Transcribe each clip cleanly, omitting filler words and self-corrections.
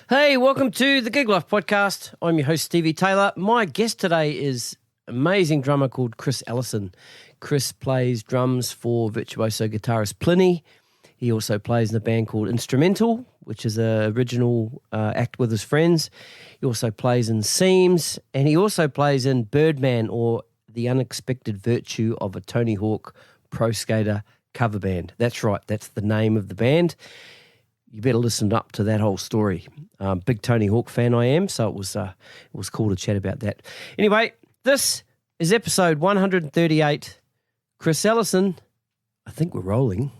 Hey, welcome to the Gig Life Podcast. I'm your host, Stevie Taylor. My guest today is amazing drummer called Chris Allison. Chris plays drums for virtuoso guitarist Plini. He also plays in a band called Instrumental, which is an original act with his friends. He also plays in Seims, and he also plays in Birdman, or The Unexpected Virtue of a Tony Hawk Pro Skater cover band. That's right, that's the name of the band. You better listen up to that whole story. Big Tony Hawk fan I am, so it was cool to chat about that. Anyway, this is episode 138. Chris Allison, I think we're rolling.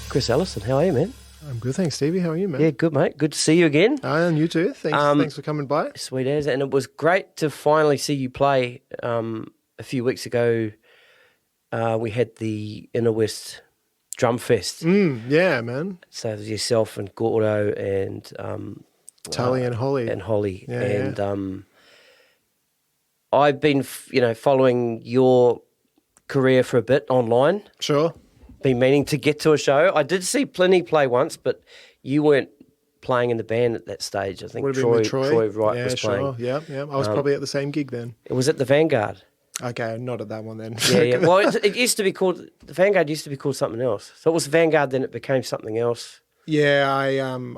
Chris Allison, how are you, man? I'm good, thanks, Stevie. How are you, man? Yeah, good, mate. Good to see you again. And you too. Thanks for coming by. Sweet as. And it was great to finally see you play. A few weeks ago, we had the Inner West Drum Fest. Yeah, man. So it was yourself and Gordo and Tully and Holly. Yeah, and yeah. I've been, following your career for a bit online. Sure. Been meaning to get to a show. I did see Plini play once, but you weren't playing in the band at that stage. I think Would have been with Troy Wright was sure. playing. Yeah. I was probably at the same gig then. It was at the Vanguard. Okay, not at that one then. Yeah. Well, it used to be called, the Vanguard used to be called something else. So it was Vanguard, then it became something else. Yeah, I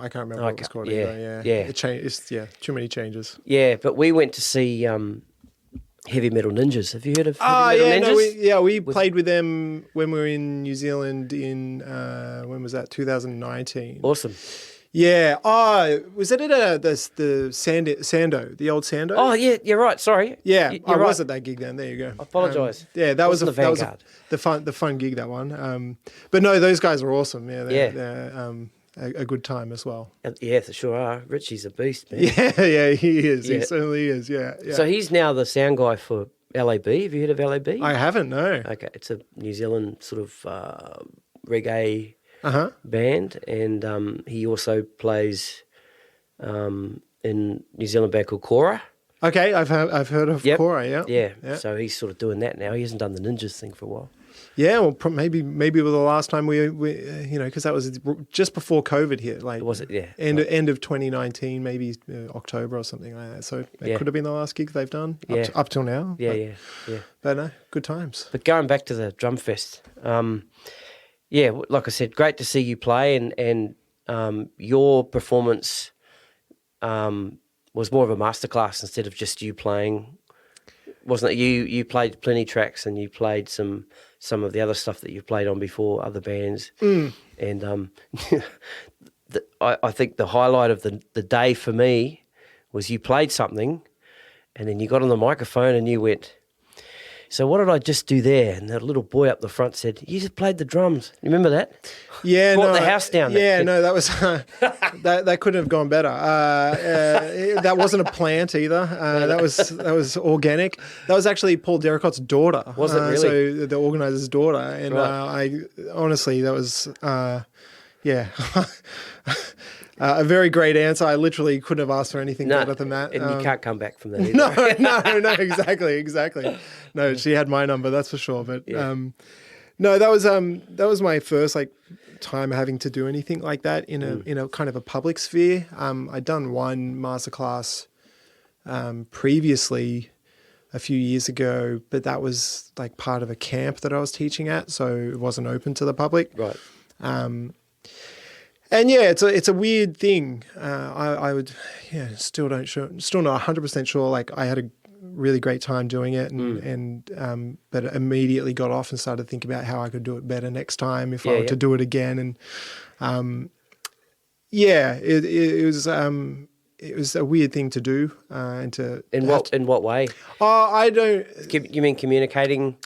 can't remember what it was called yeah, either. yeah. It changed. Too many changes. Yeah, but we went to see Heavy Metal Ninjas. Have you heard of Heavy Metal Ninjas? We played with them when we were in New Zealand in when was that? 2019. Awesome. Yeah. Was it at the Sando, the old Sando? Oh yeah, you're right. Sorry. Yeah, You're I right. was at that gig then. There you go. I apologise. That was the Vanguard. the fun gig, that one. But no, those guys are awesome. Yeah, they're a good time as well. Yeah, they sure are. Richie's a beast, man. Yeah, he is. Yeah. He certainly is. Yeah. So he's now the sound guy for LAB. Have you heard of LAB? I haven't. No. Okay, it's a New Zealand sort of reggae band, and he also plays in New Zealand band called Cora. Okay, I've heard of Cora. Yeah. So he's sort of doing that now. He hasn't done the Ninjas thing for a while. Yeah, well, maybe it was the last time we because that was just before COVID hit. Like, was it? Yeah. End of 2019, maybe October or something like that. So it could have been the last gig they've done up till now. Yeah. But no, good times. But going back to the drum fest, like I said, great to see you play, and your performance was more of a masterclass instead of just you playing. Wasn't it? You played plenty tracks, and you played some of the other stuff that you've played on before, other bands. And I think the highlight of the day for me was you played something, and then you got on the microphone and you went, "So what did I just do there?" And the little boy up the front said, "You just played the drums." You remember that? Yeah, brought the house down. Yeah, no, that was that couldn't have gone better. That wasn't a plant either. That was organic. That was actually Paul Derricott's daughter. Was it really? So the organizer's daughter, and right. I honestly, that was a very great answer. I literally couldn't have asked for anything better than that. And you can't come back from that either. No, exactly. No, she had my number, that's for sure. But no, that was my first time having to do anything like that in a kind of a public sphere. I'd done one masterclass previously a few years ago, but that was like part of a camp that I was teaching at, so it wasn't open to the public. Right. And yeah, it's a weird thing. I would still not 100% sure. Like, I had a really great time doing it, and but immediately got off and started thinking about how I could do it better next time if I were to do it again. And it was a weird thing to do. In what way? I don't. You mean communicating?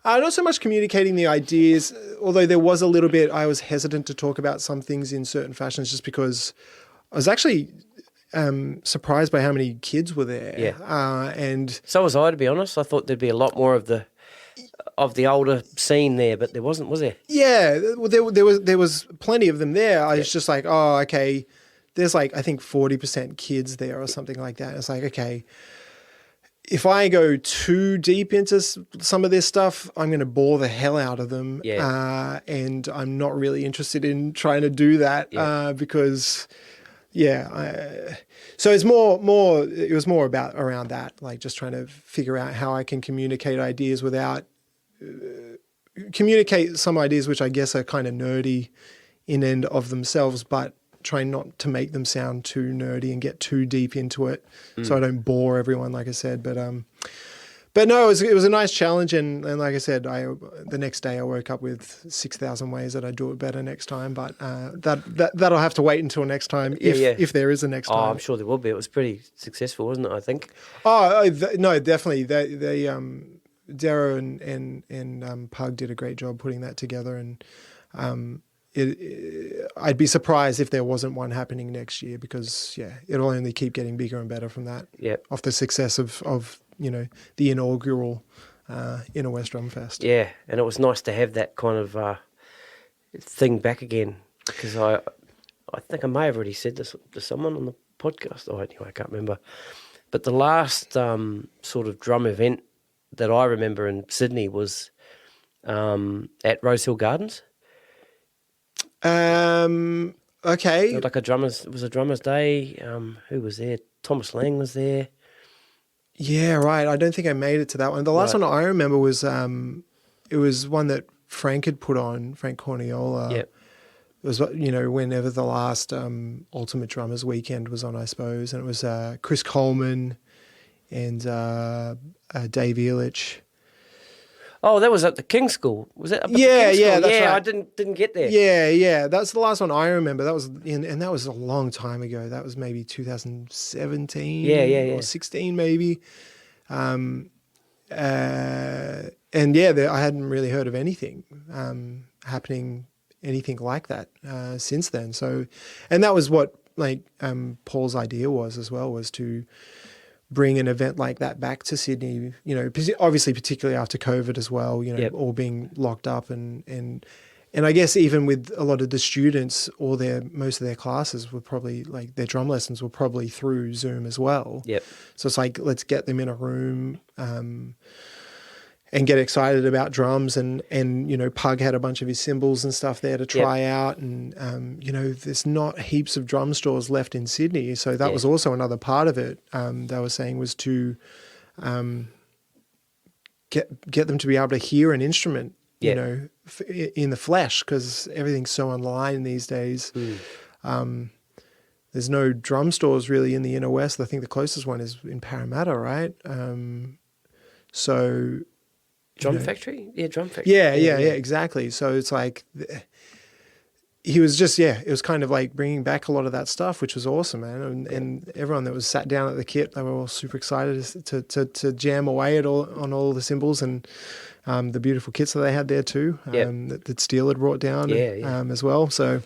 Not so much communicating the ideas, although there was a little bit. I was hesitant to talk about some things in certain fashions just because I was actually surprised by how many kids were there. Yeah. And so was I, to be honest. I thought there'd be a lot more of the of the older scene there, but there wasn't, was there? Yeah, well, there was plenty of them there. I was just like, oh, okay. There's like, I think 40% kids there or something like that. It's like, okay, if I go too deep into some of this stuff, I'm going to bore the hell out of them. Yeah. And I'm not really interested in trying to do that because, so it's it was more about around that, like just trying to figure out how I can communicate ideas without, communicate some ideas which I guess are kind of nerdy in and of themselves, but trying not to make them sound too nerdy and get too deep into it, so I don't bore everyone, like I said. But no, it was a nice challenge, and like I said, the next day I woke up with 6,000 ways that I'd do it better next time. But that'll have to wait until next time, if there is a next time. Oh, I'm sure there will be. It was pretty successful, wasn't it? I think. No, definitely. They Darrow and Pug did a great job putting that together, and I'd be surprised if there wasn't one happening next year, because it'll only keep getting bigger and better from that. Off the success of the inaugural Inner West Drum Fest. Yeah, and it was nice to have that kind of thing back again, because I think I may have already said this to someone on the podcast. Oh, anyway, I can't remember. But the last sort of drum event that I remember in Sydney was at Rosehill Gardens. Okay. Like it was a drummer's day. Who was there? Thomas Lang was there. Yeah, right. I don't think I made it to that one. The last one I remember was it was one that Frank had put on, Frank Corniola. Yep. It was, whenever the last Ultimate Drummers weekend was on, I suppose. And it was Chris Coleman and Dave Ehrlich. Oh, that was at the King's School. Was it? Up at the Yeah, King's School? that's right. I didn't get there. Yeah. That's the last one I remember. That was and that was a long time ago. That was maybe 2017. Or 16 maybe. And I hadn't really heard of anything happening, anything like that since then. So, and that was what Paul's idea was as well, was to bring an event like that back to Sydney, obviously particularly after COVID as well, all being locked up, and I guess even with a lot of the students, most of their classes were probably, like, their drum lessons were probably through Zoom as well. Yep. So it's like, let's get them in a room and get excited about drums, and Pug had a bunch of his cymbals and stuff there to try out, and there's not heaps of drum stores left in Sydney, so that was also another part of it. They were saying was to get them to be able to hear an instrument, in the flesh, because everything's so online these days. There's no drum stores really in the Inner West. I think the closest one is in Parramatta, right? So. Drum Factory? Yeah, Drum Factory. Yeah, exactly. So it's like, he was just, it was kind of like bringing back a lot of that stuff, which was awesome, man. And everyone that was sat down at the kit, they were all super excited to jam away on all the cymbals, and the beautiful kits that they had there too, that Steele had brought down as well. So,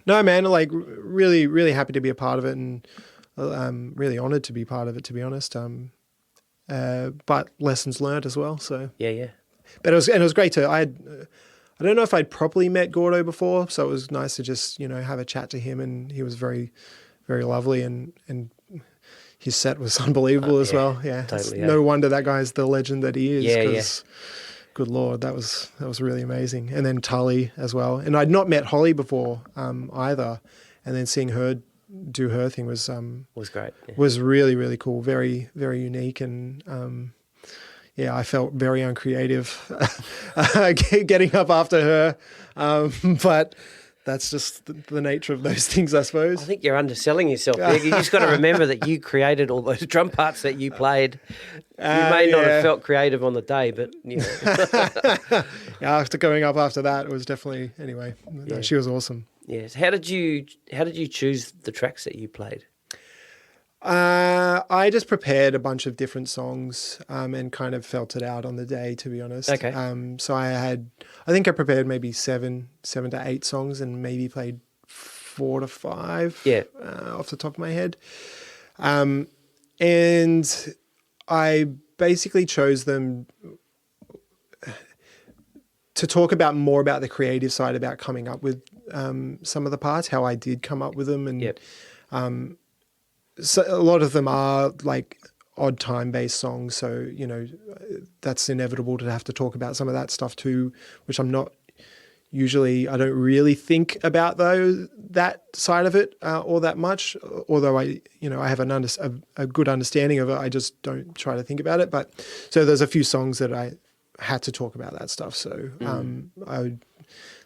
no, man, like really, really happy to be a part of it, and really honoured to be part of it, to be honest. But lessons learned as well. So but it was great to. I don't know if I'd properly met Gordo before, so it was nice to just have a chat to him, and he was very, very lovely, and his set was unbelievable as well. Yeah, totally, no wonder that guy's the legend that he is. Good Lord, that was really amazing. And then Tully as well, and I'd not met Holly before either, and then seeing her do her thing was great. Was really, really cool. Very, very unique, and I felt very uncreative getting up after her, but that's just the nature of those things, I suppose. I think you're underselling yourself there. You just got to remember that you created all those drum parts that you played. You may not have felt creative on the day, but after going up after that, it was definitely she was awesome. Yes. How did you choose the tracks that you played? I just prepared a bunch of different songs and kind of felt it out on the day, to be honest. Okay. So I think I prepared maybe seven to 8 songs, and maybe played 4 to 5 off the top of my head. And I basically chose them. to talk about more about the creative side, about coming up with some of the parts, how I did come up with them, and Yep. so a lot of them are like odd time based songs. So that's inevitable to have to talk about some of that stuff too, which I'm not. Usually, I don't really think about that side of it all that much. Although I have a good understanding of it, I just don't try to think about it. But so there's a few songs that I had to talk about that stuff. So I would,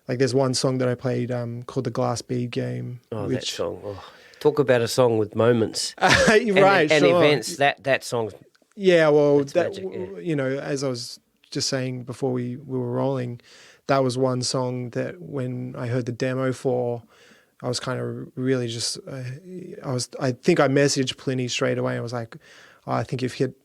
like, there's one song that I played called "The Glass Bead Game." Oh, that song! Oh. Talk about a song with moments, right? And sure. events. That song. Yeah, well, magic, yeah. As I was just saying before we were rolling. That was one song that when I heard the demo for, I was kind of really just, I think I messaged Plini straight away. I was like, oh, I think you've hit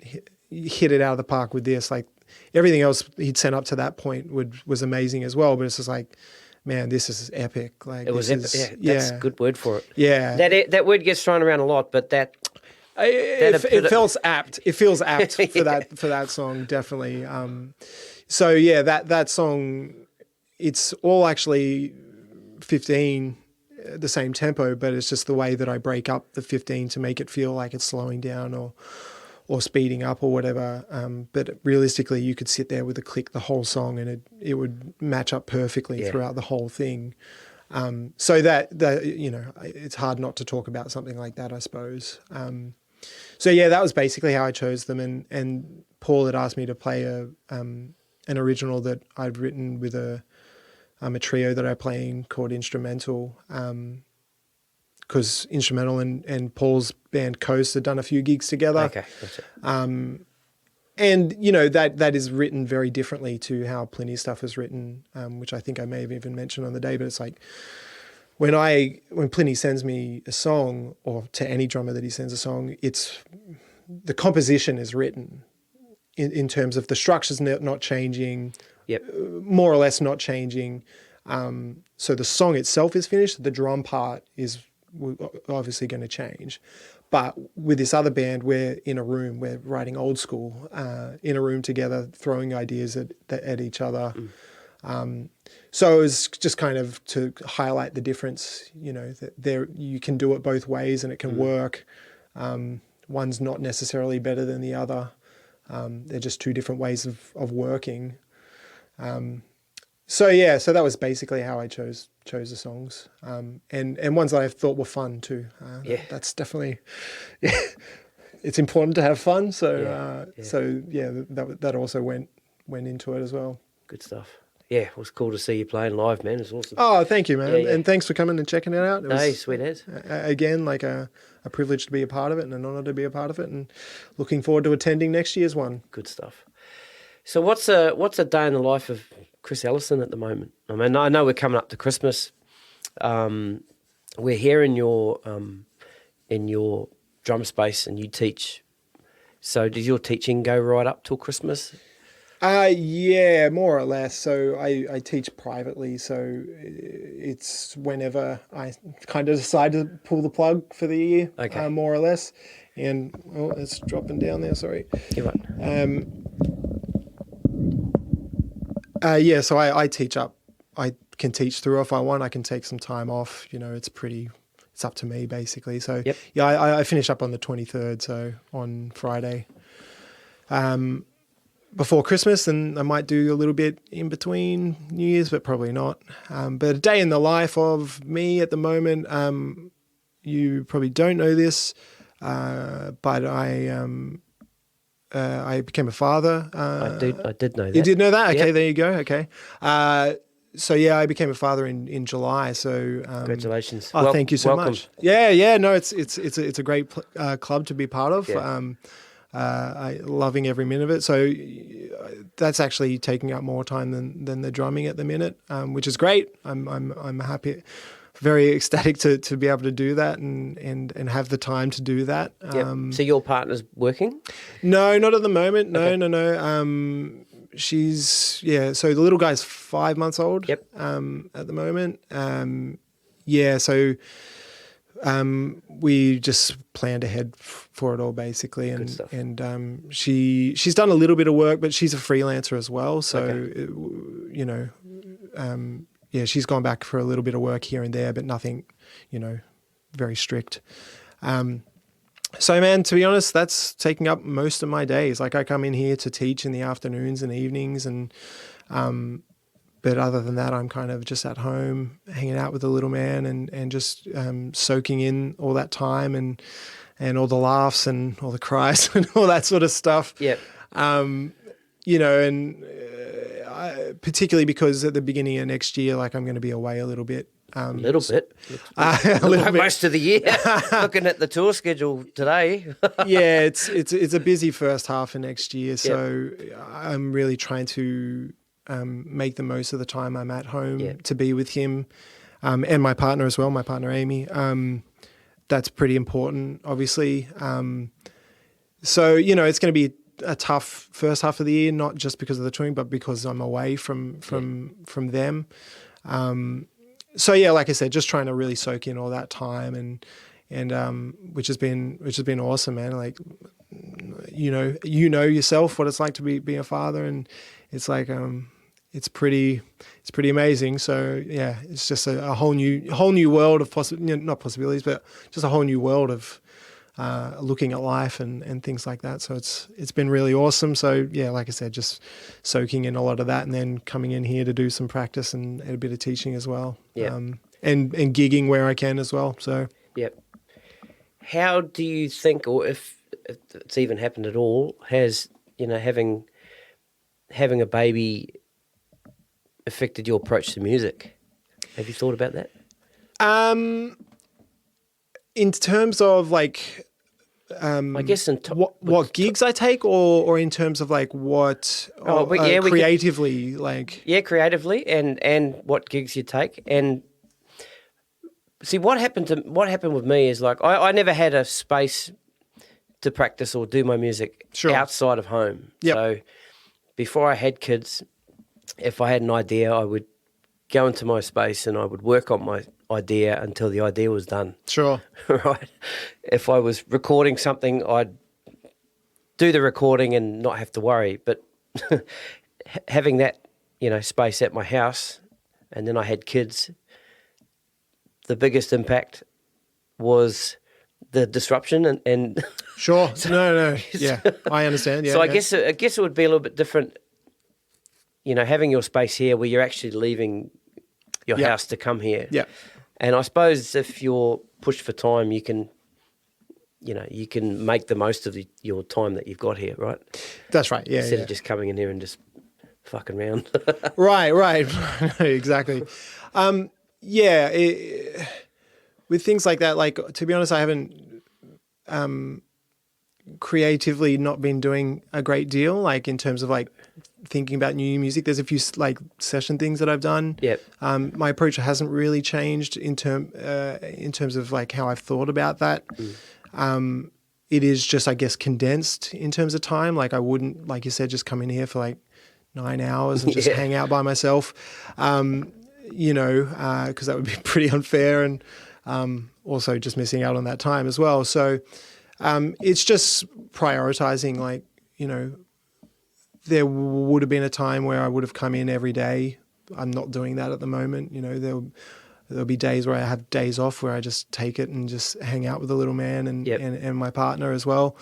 it out of the park with this. Like everything else he'd sent up to that point was amazing as well. But it's just like, man, this is epic. Like it was epic. Yeah, that's a good word for it. Yeah. That word gets thrown around a lot, but it feels apt. It feels apt for that song, definitely. So yeah, that song, it's all actually 15, the same tempo, but it's just the way that I break up the 15 to make it feel like it's slowing down or speeding up or whatever. But realistically, you could sit there with a click the whole song and it would match up perfectly throughout the whole thing. So that it's hard not to talk about something like that, I suppose. So yeah, that was basically how I chose them. And Paul had asked me to play an original that I'd written with a trio that I play in called Instrumental, because Instrumental and Paul's band Coast had done a few gigs together. Okay, gotcha. And that is written very differently to how Plini's stuff is written, which I think I may have even mentioned on the day. But it's like when Plini sends me a song, or to any drummer that he sends a song, it's the composition is written in terms of the structure's not changing. Yep. More or less not changing. So the song itself is finished. The drum part is obviously going to change. But with this other band, we're in a room. We're writing old school in a room together, throwing ideas at each other. So it was just kind of to highlight the difference, that you can do it both ways and it can work. One's not necessarily better than the other. They're just two different ways of working. So that was basically how I chose the songs, and ones that I thought were fun too. That's definitely, it's important to have fun. So that also went into it as well. Good stuff. Yeah, it was cool to see you playing live, man. It's awesome. Oh, thank you, man, Yeah. and thanks for coming and checking it out. It was, sweet as. Again, like a privilege to be a part of it and an honour to be a part of it, and looking forward to attending next year's one. Good stuff. So what's a day in the life of Chris Allison at the moment? I mean, I know we're coming up to Christmas. We're here in your drum space, and you teach. So does your teaching go right up till Christmas? Yeah, more or less. So I teach privately, so it's whenever I kind of decide to pull the plug for the year, more or less. And it's dropping down there. Sorry. You're right. So I teach up. I can teach through if I want. I can take some time off. It's up to me basically. So I finish up on the 23rd, so on Friday. Before Christmas, and I might do a little bit in between New Year's, but probably not. But a day in the life of me at the moment, you probably don't know this, but I became a father. I did know that. You did know that? Okay, Yep. There you go. Okay. I became a father in July. So Congratulations. Oh, thank you so welcome. much. Yeah. No, it's a great club to be part of. Yeah. Loving every minute of it. So that's actually taking up more time than the drumming at the minute, which is great. I'm happy, very ecstatic to be able to do that and have the time to do that. So your partner's working? No, not at the moment. Okay. No. She's so the little guy's 5 months old. Yep. At the moment. So we just planned ahead for it all basically, Good stuff. and she's done a little bit of work, but she's a freelancer as well. So she's gone back for a little bit of work here and there, but nothing, very strict. So, man, to be honest, that's taking up most of my days. Like, I come in here to teach in the afternoons and evenings, and but other than that, I'm kind of just at home hanging out with the little man and just soaking in all that time and all the laughs and all the cries and all that sort of stuff. Yeah. Particularly because at the beginning of next year, like, I'm going to be away a little bit. A little bit. Bit. Most of the year. Looking at the tour schedule today. Yeah, it's a busy first half of next year. So I'm really trying to make the most of the time I'm at home to be with him and my partner as well, my partner Amy. That's pretty important, obviously. So, it's going to be a tough first half of the year, not just because of the touring, but because I'm away from them. So yeah, like I said, just trying to really soak in all that time and which has been awesome, man. Like, you know yourself what it's like to be a father, and it's like it's pretty amazing. So yeah, it's just a whole new world of not possibilities, but just a whole new world of looking at life and things like that. So it's been really awesome. So yeah, like I said, just soaking in a lot of that, and then coming in here to do some practice and a bit of teaching as well. Yeah. And gigging where I can as well. So yep. How do you think, or if it's even happened at all, has having a baby affected your approach to music? Have you thought about that? In terms of like, I guess what gigs I take, or in terms of like what creatively, creatively, and what gigs you take. And see, what happened with me is, like, I never had a space to practice or do my music outside of home. Yep. So before I had kids, if I had an idea, I would go into my space and I would work on my idea until the idea was done. Sure. Right. If I was recording something, I'd do the recording and not have to worry. But having that, space at my house, and then I had kids, the biggest impact was the disruption and Sure. No. Yeah, I understand. Yeah. So I guess it would be a little bit different, having your space here where you're actually leaving your house to come here. Yeah. And I suppose if you're pushed for time, you can make the most of your time that you've got here, right? That's right. Yeah. Instead of just coming in here and just fucking around. Right. Exactly. With things like that, like, to be honest, I haven't creatively not been doing a great deal, like, in terms of like thinking about new music. There's a few like session things that I've done. Yep. My approach hasn't really changed in terms of like how I've thought about that. It is just, I guess, condensed in terms of time. Like, I wouldn't, like you said, just come in here for like 9 hours and just hang out by myself, because that would be pretty unfair, and also just missing out on that time as well. So it's just prioritizing, like, there would have been a time where I would have come in every day. I'm not doing that at the moment. There'll be days where I have days off where I just take it and just hang out with the little man and my partner as well.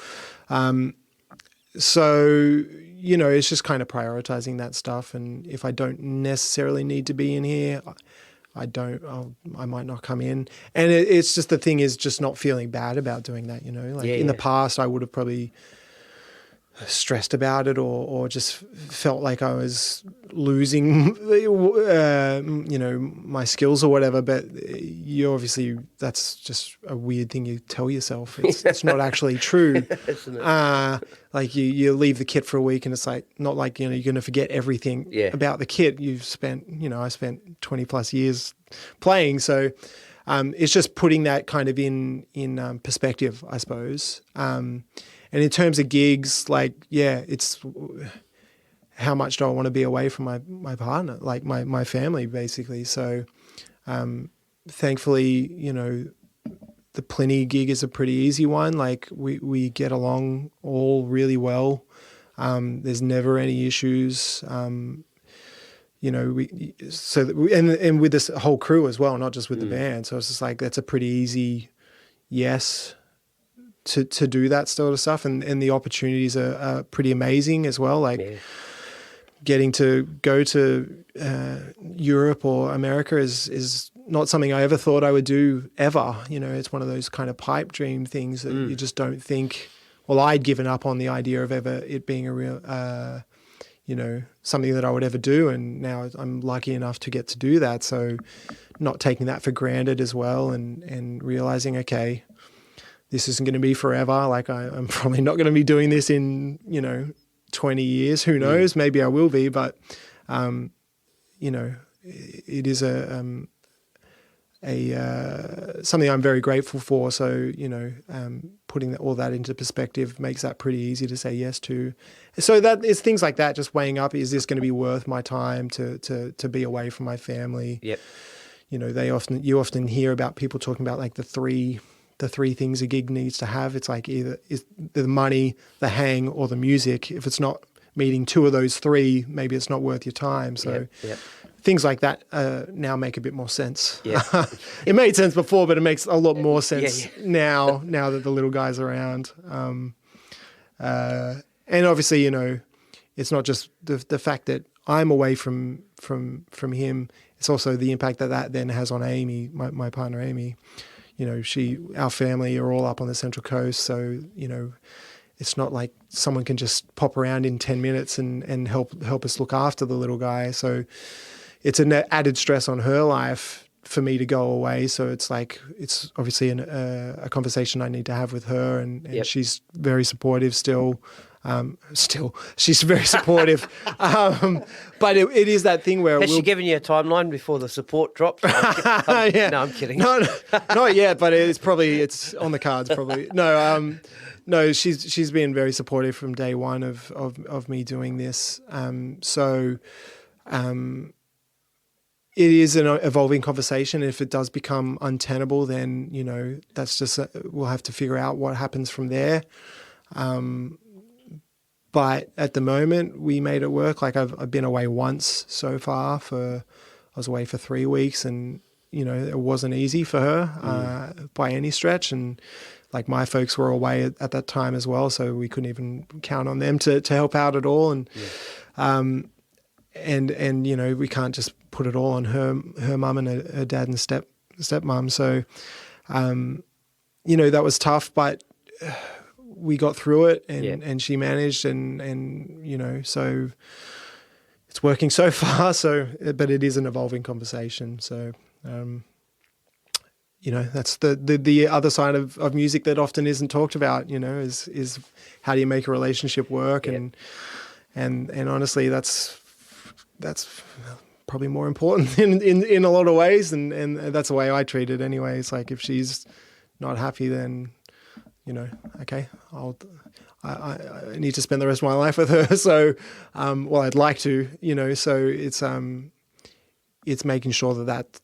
So, it's just kind of prioritizing that stuff. And if I don't necessarily need to be in here, I might not come in. And it's just, the thing is just not feeling bad about doing that, in the past I would have probably stressed about it or just felt like I was losing, my skills or whatever. But that's just a weird thing you tell yourself. It's not actually true. Isn't it? Like you leave the kit for a week and it's like, not like, you're going to forget everything about the kit you've spent, I spent 20 plus years playing. So it's just putting that kind of in perspective, I suppose. And in terms of gigs, like, it's how much do I want to be away from my partner, like my family, basically. So thankfully, the Plini gig is a pretty easy one. Like, we get along all really well. There's never any issues. and with this whole crew as well, not just with the band. So it's just like, that's a pretty easy yes to do that sort of stuff. And the opportunities are pretty amazing as well. Like getting to go to Europe or America is not something I ever thought I would do ever. It's one of those kind of pipe dream things that you just don't think, well, I'd given up on the idea of ever it being a real, something that I would ever do. And now I'm lucky enough to get to do that. So not taking that for granted as well, and realizing, okay, this isn't going to be forever. Like I'm probably not going to be doing this in, 20 years. Who knows? Maybe I will be, but, it is something I'm very grateful for. So, putting all that into perspective makes that pretty easy to say yes to. So that is things like that, just weighing up, is this going to be worth my time to be away from my family? Yep. You often hear about people talking about like the three things a gig needs to have. It's like either is the money, the hang, or the music. If it's not meeting two of those three, maybe it's not worth your time. So things like that now make a bit more sense. Yeah. It made sense before, but it makes a lot more sense now that the little guy's around. And obviously, it's not just the fact that I'm away from him. It's also the impact that then has on Amy, my partner Amy. Our family are all up on the Central Coast, so it's not like someone can just pop around in 10 minutes and help us look after the little guy. So it's an added stress on her life for me to go away. So it's like, it's obviously a conversation I need to have with her, and she's very supportive still. She's very supportive. But it is that thing where... Has she given you a timeline before the support drops? No, I'm kidding. No, not yet, but it's on the cards probably. No, she's been very supportive from day one of me doing this. It is an evolving conversation. If it does become untenable, then, that's just, we'll have to figure out what happens from there. But at the moment, we made it work. Like I've been away once so far. I was away for 3 weeks, and it wasn't easy for her by any stretch. And like my folks were away at that time as well, so we couldn't even count on them to help out at all. And and we can't just put it all on her mum and her dad and stepmom. So that was tough, but we got through it, and she managed, and so it's working so far. So, but it is an evolving conversation. So, that's the other side of music that often isn't talked about. Is how do you make a relationship work, and honestly, that's probably more important in a lot of ways, and that's the way I treat it anyway. It's like, if she's not happy, then okay, I need to spend the rest of my life with her. So, I'd like to, so it's making sure that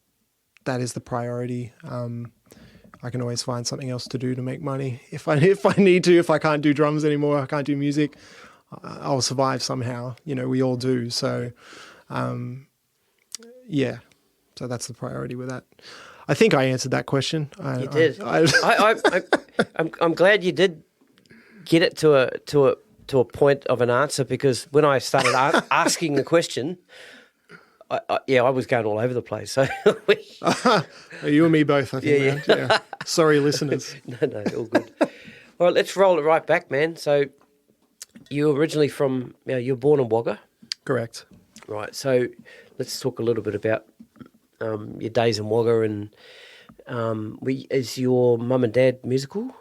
is the priority. I can always find something else to do to make money if I need to. If I can't do drums anymore, I can't do music, I'll survive somehow. We all do. So, so that's the priority with that. I think I answered that question. You did. I'm glad you did get it to a point of an answer, because when I started asking the question, I was going all over the place. So you and me both, I think. Yeah. Sorry, listeners. No, all good. All right, let's roll it right back, man. So you're originally from, you were born in Wagga? Correct. Right, so let's talk a little bit about your days in Wagga, and is your mum and dad musical?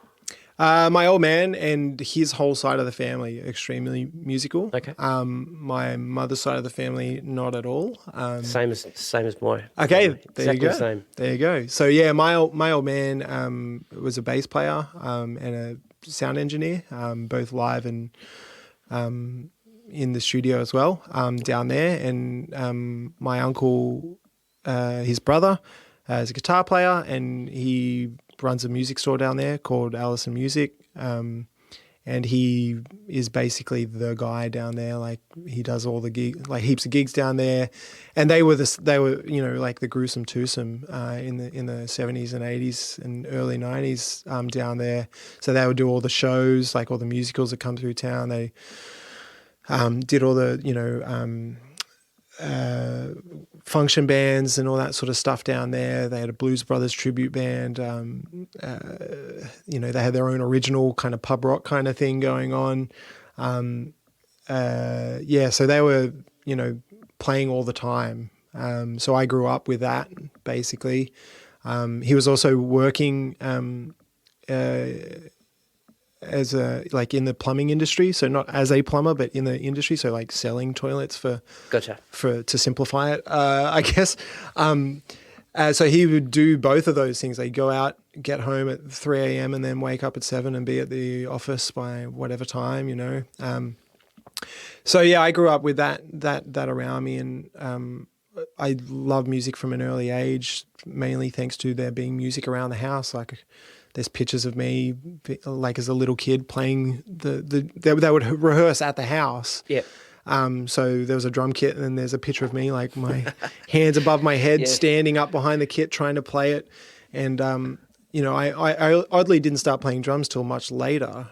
My old man and his whole side of the family extremely musical. Okay. My mother's side of the family not at all. Same as my. Okay, family. there you go. Same. There you go. So yeah, my old man was a bass player and a sound engineer, both live and in the studio as well, down there. And my uncle, his brother, is a guitar player, and he runs a music store down there called Allison Music. And and he is basically the guy down there. Like he does all the gig, like heaps of gigs down there, and they were like the gruesome twosome in the 70s and 80s and early 90s down there. So they would do all the shows, like all the musicals that come through town. They did all the function bands and all that sort of stuff down there. They had a Blues Brothers tribute band. They had their own original kind of pub rock kind of thing going on. So they were, playing all the time. So I grew up with that, basically. He was also working as in the plumbing industry, so not as a plumber, but in the industry, so like selling toilets to simplify it, I guess. So he would do both of those things. They'd go out, get home at 3 a.m. and then wake up at 7 and be at the office by whatever time, So yeah, I grew up with that around me, and I love music from an early age, mainly thanks to there being music around the house. Like there's pictures of me, like as a little kid, playing they would rehearse at the house. Yeah. So there was a drum kit, and then there's a picture of me, like my hands above my head, standing up behind the kit, trying to play it. And I oddly didn't start playing drums till much later.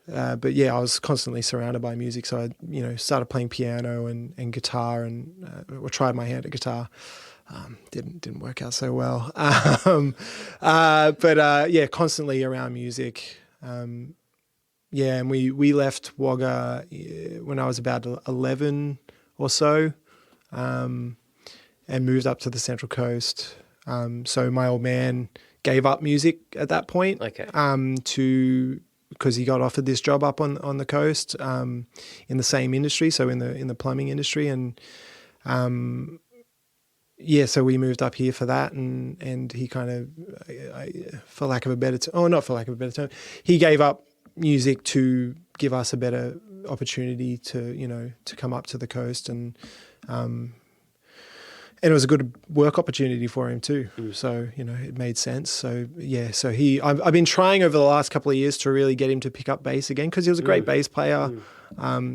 But yeah, I was constantly surrounded by music. So I, started playing piano and guitar, and tried my hand at guitar. Didn't work out so well. But constantly around music. And we left Wagga when I was about 11 or so, and moved up to the Central Coast. So my old man gave up music at that point. Okay. Because he got offered this job up on the coast, in the same industry, so in the plumbing industry, and so we moved up here for that, and he kind of, for lack of a better term, he gave up music to give us a better opportunity to come up to the coast, and it was a good work opportunity for him too. So, it made sense. So yeah, so I've been trying over the last couple of years to really get him to pick up bass again, because he was a great bass player.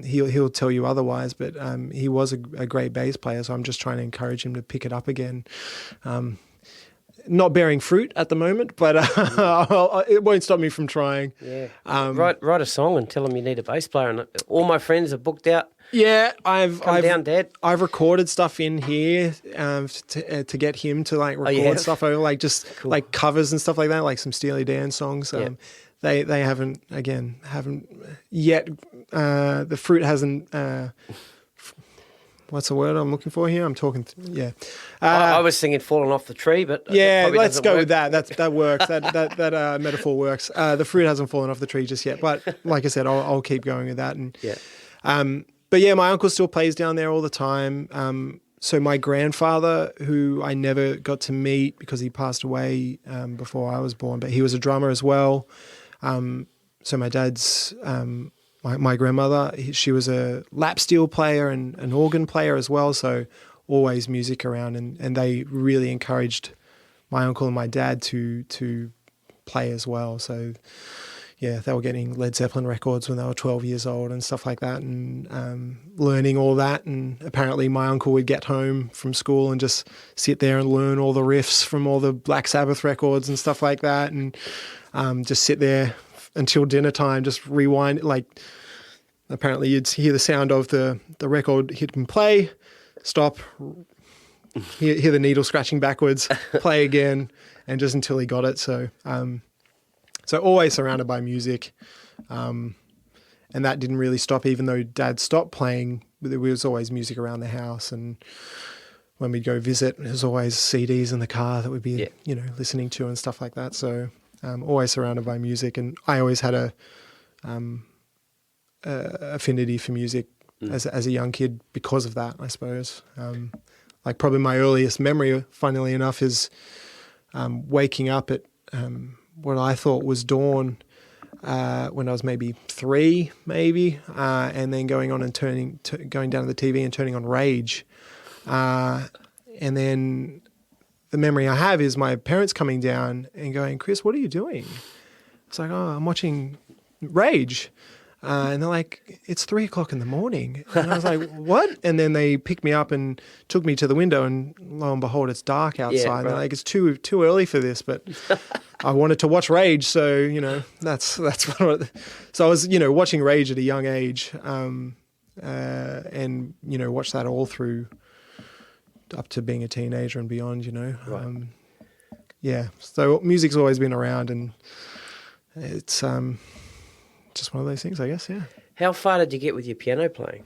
He'll tell you otherwise, but he was a great bass player. So I'm just trying to encourage him to pick it up again. Not bearing fruit at the moment, but it won't stop me from trying. Yeah. Write a song and tell them you need a bass player. And all my friends are booked out. Yeah, I've down, Dad. I've recorded stuff in here to get him to like record stuff over, like just like covers and stuff like that, like some Steely Dan songs. They haven't yet. The fruit hasn't. What's the word I'm looking for here? I'm talking. I was thinking falling off the tree, but let's go with that. That works. That metaphor works. The fruit hasn't fallen off the tree just yet, but like I said, I'll keep going with that. And but yeah, my uncle still plays down there all the time. So my grandfather, who I never got to meet because he passed away before I was born, but he was a drummer as well. So my dad's. My grandmother, she was a lap steel player and an organ player as well, so always music around, and they really encouraged my uncle and my dad to play as well. So yeah, they were getting Led Zeppelin records when they were 12 years old and stuff like that, and learning all that. And apparently my uncle would get home from school and just sit there and learn all the riffs from all the Black Sabbath records and stuff like that, and just sit there until dinner time, just rewind. Like apparently you'd hear the sound of the record hit and play, stop, hear the needle scratching backwards, play again, and just until he got it. So so always surrounded by music, and that didn't really stop. Even though Dad stopped playing, there was always music around the house, and when we'd go visit, there was always CDs in the car that we'd be listening to and stuff like that. So always surrounded by music, and I always had a affinity for music as a young kid because of that, I suppose. Like probably my earliest memory, funnily enough, is waking up at what I thought was dawn when I was maybe 3, and then going down to the TV and turning on Rage, and then the memory I have is my parents coming down and going, "Chris, what are you doing?" was like, oh, I'm watching Rage. And they're like, it's 3:00 in the morning. And I was like, what? And then they picked me up and took me to the window, and lo and behold, it's dark outside. Yeah, right. And they're like, it's too early for this, but I wanted to watch Rage. So, that's what so I was, watching Rage at a young age, and, watched that all through up to being a teenager and beyond, Right. Yeah. So music's always been around, and it's, just one of those things, I guess, yeah. How far did you get with your piano playing?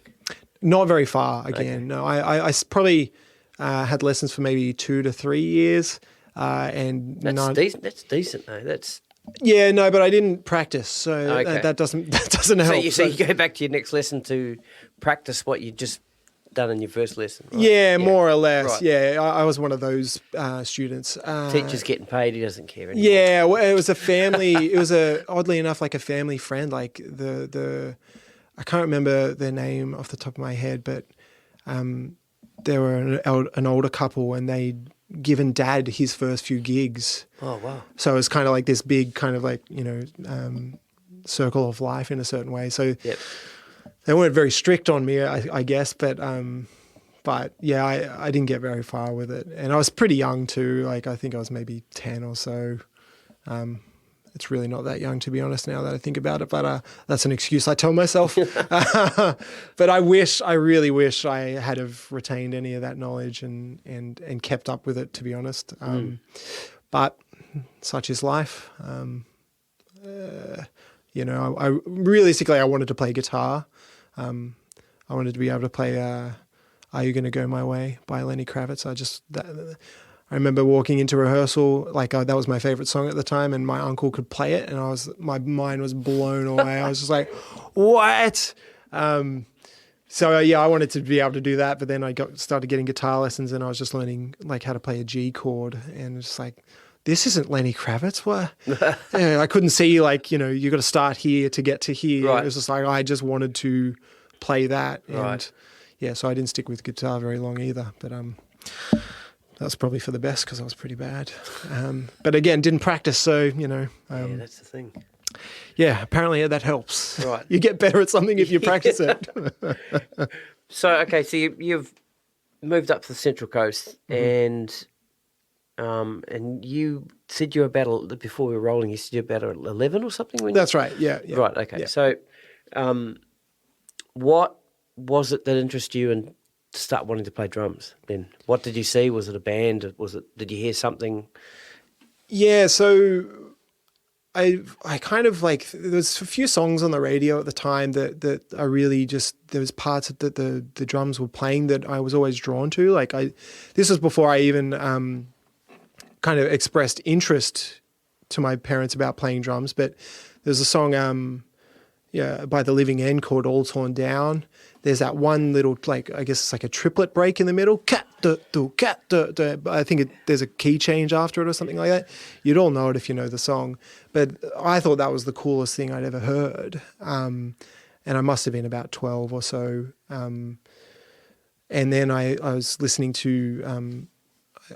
Not very far, again. Okay. No, I probably had lessons for maybe 2 to 3 years. And Decent. That's decent, though. That's yeah, no, but I didn't practice, so Okay. that doesn't help. So you go back to your next lesson to practice what you just done in your first lesson, right? Yeah, more or less. Right. Yeah, I was one of those students. Teacher's getting paid, he doesn't care anymore. Yeah, well, it was a family. It was oddly enough like a family friend. Like the I can't remember their name off the top of my head, but they were an older couple, and they'd given Dad his first few gigs. Oh wow! So it was kind of like this big kind of like circle of life in a certain way. So. Yep. They weren't very strict on me, I guess, but yeah, I didn't get very far with it, and I was pretty young too. Like I think I was maybe 10 or so. It's really not that young, to be honest, now that I think about it. But that's an excuse I tell myself. But I really wish I had have retained any of that knowledge and kept up with it, to be honest. But such is life. I realistically I wanted to play guitar. I wanted to be able to play "Are You Gonna Go My Way" by Lenny Kravitz. I remember walking into rehearsal, that was my favorite song at the time, and my uncle could play it, and my mind was blown away. I was just like, what? So yeah, I wanted to be able to do that, but then I started getting guitar lessons, and I was just learning how to play a G chord, and it's like, this isn't Lenny Kravitz. What? I couldn't see you got to start here to get to here. Right. It was just like I just wanted to play that, and Right. yeah, so I didn't stick with guitar very long either. But that's probably for the best because I was pretty bad. But again, didn't practice, so Yeah, that's the thing. yeah. Apparently that helps. Right. You get better at something if you practice it. So okay, so you've moved up to the Central Coast, and you said you were about before we were rolling. You said you were about 11 or something. That's right. Yeah. Right. Okay. Yeah. So, what was it that interested you and start wanting to play drums? Then, what did you see? Was it a band? Did you hear something? Yeah. So I kind of there was a few songs on the radio at the time that I really just, there was parts that the drums were playing that I was always drawn to. This was before I even kind of expressed interest to my parents about playing drums, but there's a song by The Living End called All Torn Down. There's that one little, I guess it's like a triplet break in the middle. Cat, cat, I think there's a key change after it or something like that. You'd all know it if you know the song. But I thought that was the coolest thing I'd ever heard. And I must have been about 12 or so. And then I was listening to,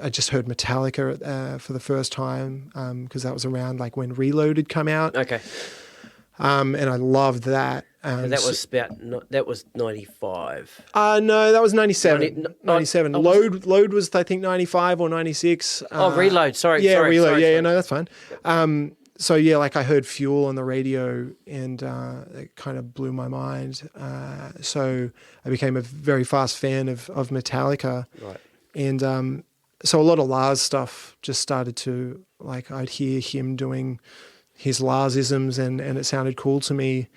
I just heard Metallica for the first time because that was around when Reload had come out. Okay. And I loved that. And that was 95. No, that was 97. 97. Oh, Load was, I think, 95 or 96. Reload. Sorry. Yeah, sorry, Reload. sorry, Yeah, sorry. no, that's fine. So yeah, I heard Fuel on the radio, and it kind of blew my mind. So I became a very fast fan of Metallica. Right. And so a lot of Lars stuff just started to, I'd hear him doing his Larsisms, and it sounded cool to me.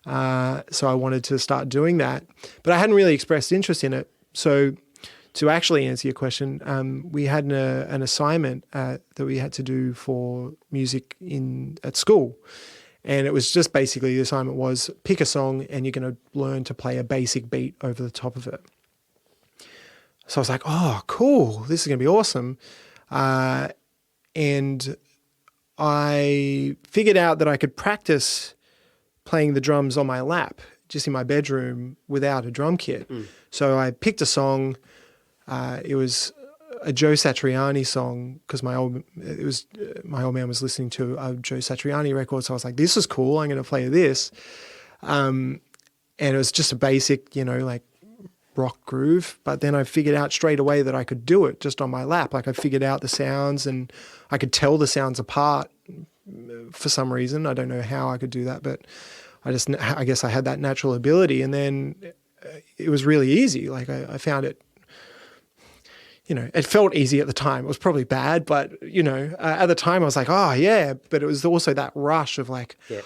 So I wanted to start doing that, but I hadn't really expressed interest in it. So to actually answer your question, we had an assignment that we had to do for music at school. And it was just basically, the assignment was pick a song and you're going to learn to play a basic beat over the top of it. So I was like, oh, cool. This is going to be awesome. And I figured out that I could practice playing the drums on my lap, just in my bedroom without a drum kit. So I picked a song. It was a Joe Satriani song because my old man was listening to a Joe Satriani record, so I was like, this is cool, I'm going to play this. And it was just a basic, like rock groove, but then I figured out straight away that I could do it just on my lap. Like I figured out the sounds and I could tell the sounds apart for some reason. I don't know how I could do that, but I guess I had that natural ability. And then it was really easy. Like I found it, it felt easy at the time. It was probably bad, but at the time I was like, oh yeah, but it was also that rush of like, yeah.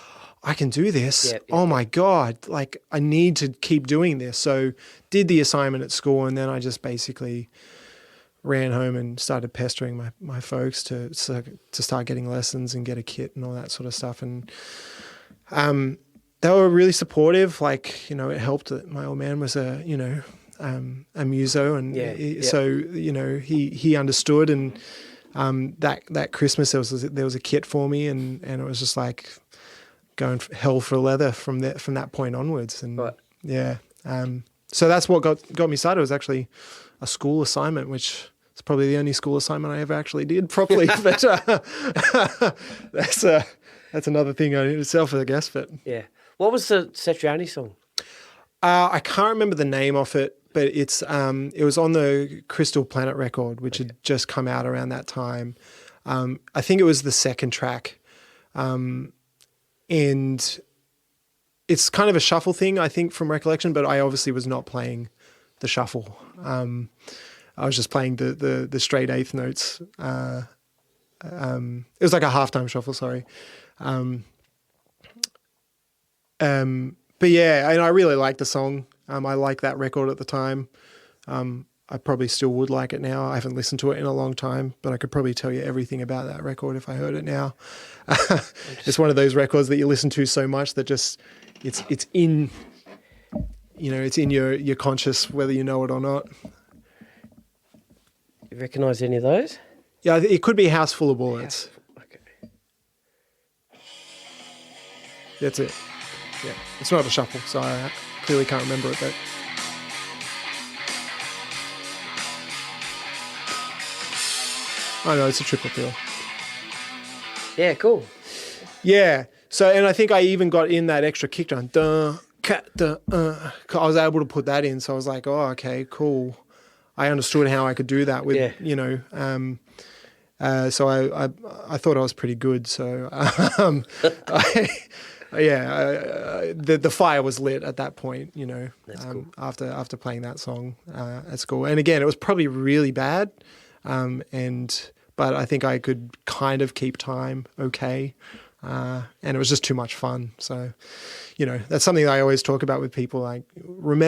I can do this. Yeah. Oh my God. Like I need to keep doing this. So did the assignment at school, and then I just basically ran home and started pestering my folks to start getting lessons and get a kit and all that sort of stuff. And they were really supportive. Like, it helped that my old man was a muso, and so, he understood. And that Christmas there was a kit for me, and it was just like going hell for leather from that point onwards. And right. yeah, so that's what got me started. It was actually a school assignment, which is probably the only school assignment I ever actually did properly. But that's another thing in itself, I guess. But yeah, what was the Satriani song? I can't remember the name of it, but it was on the Crystal Planet record, which had just come out around that time. I think it was the second track. And it's kind of a shuffle thing, I think, from recollection, but I obviously was not playing the shuffle. I was just playing the straight eighth notes. It was like a halftime shuffle, sorry. But yeah, and I really liked the song. I liked that record at the time. I probably still would like it now. I haven't listened to it in a long time, but I could probably tell you everything about that record if I heard it now. It's one of those records that you listen to so much that just it's in it's in your conscious whether you know it or not. You recognise any of those? Yeah, it could be House Full of Bullets. Okay. That's it. Yeah, it's not a shuffle, so I clearly can't remember it, but. Oh no, it's a triple bill. Yeah, cool. Yeah. So, and I think I even got in that extra kick drum. Duh, cat, duh, I was able to put that in. So I was like, oh, okay, cool. I understood how I could do that with, so I thought I was pretty good. So, the fire was lit at that point, That's cool. after playing that song at school. And again, it was probably really bad. But I think I could kind of keep time okay. And it was just too much fun. So, that's something that I always talk about with people, like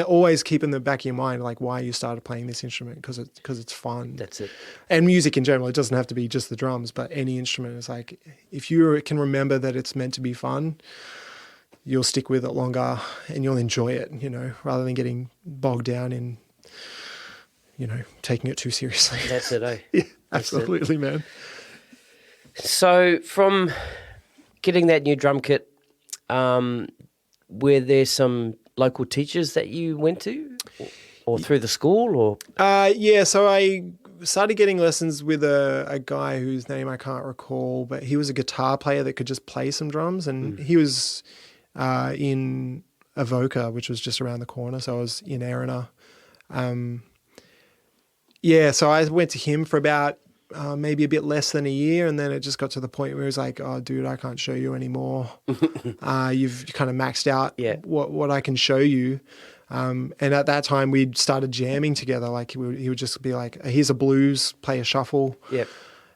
always keep in the back of your mind, like why you started playing this instrument, because it's fun. That's it. And music in general, it doesn't have to be just the drums, but any instrument is like, if you can remember that it's meant to be fun, you'll stick with it longer and you'll enjoy it, rather than getting bogged down in, taking it too seriously. That's it, eh? Yeah, absolutely, man. So from getting that new drum kit, were there some local teachers that you went to or through the school or? Yeah, so I started getting lessons with a guy whose name I can't recall, but he was a guitar player that could just play some drums, and he was in Avoca, which was just around the corner. So I was in Erina. Yeah, so I went to him for about maybe a bit less than a year, and then it just got to the point where he was like, oh, dude, I can't show you anymore. You've kind of maxed out what I can show you. And at that time, we'd started jamming together. Like he would just be like, here's a blues, play a shuffle. Yep.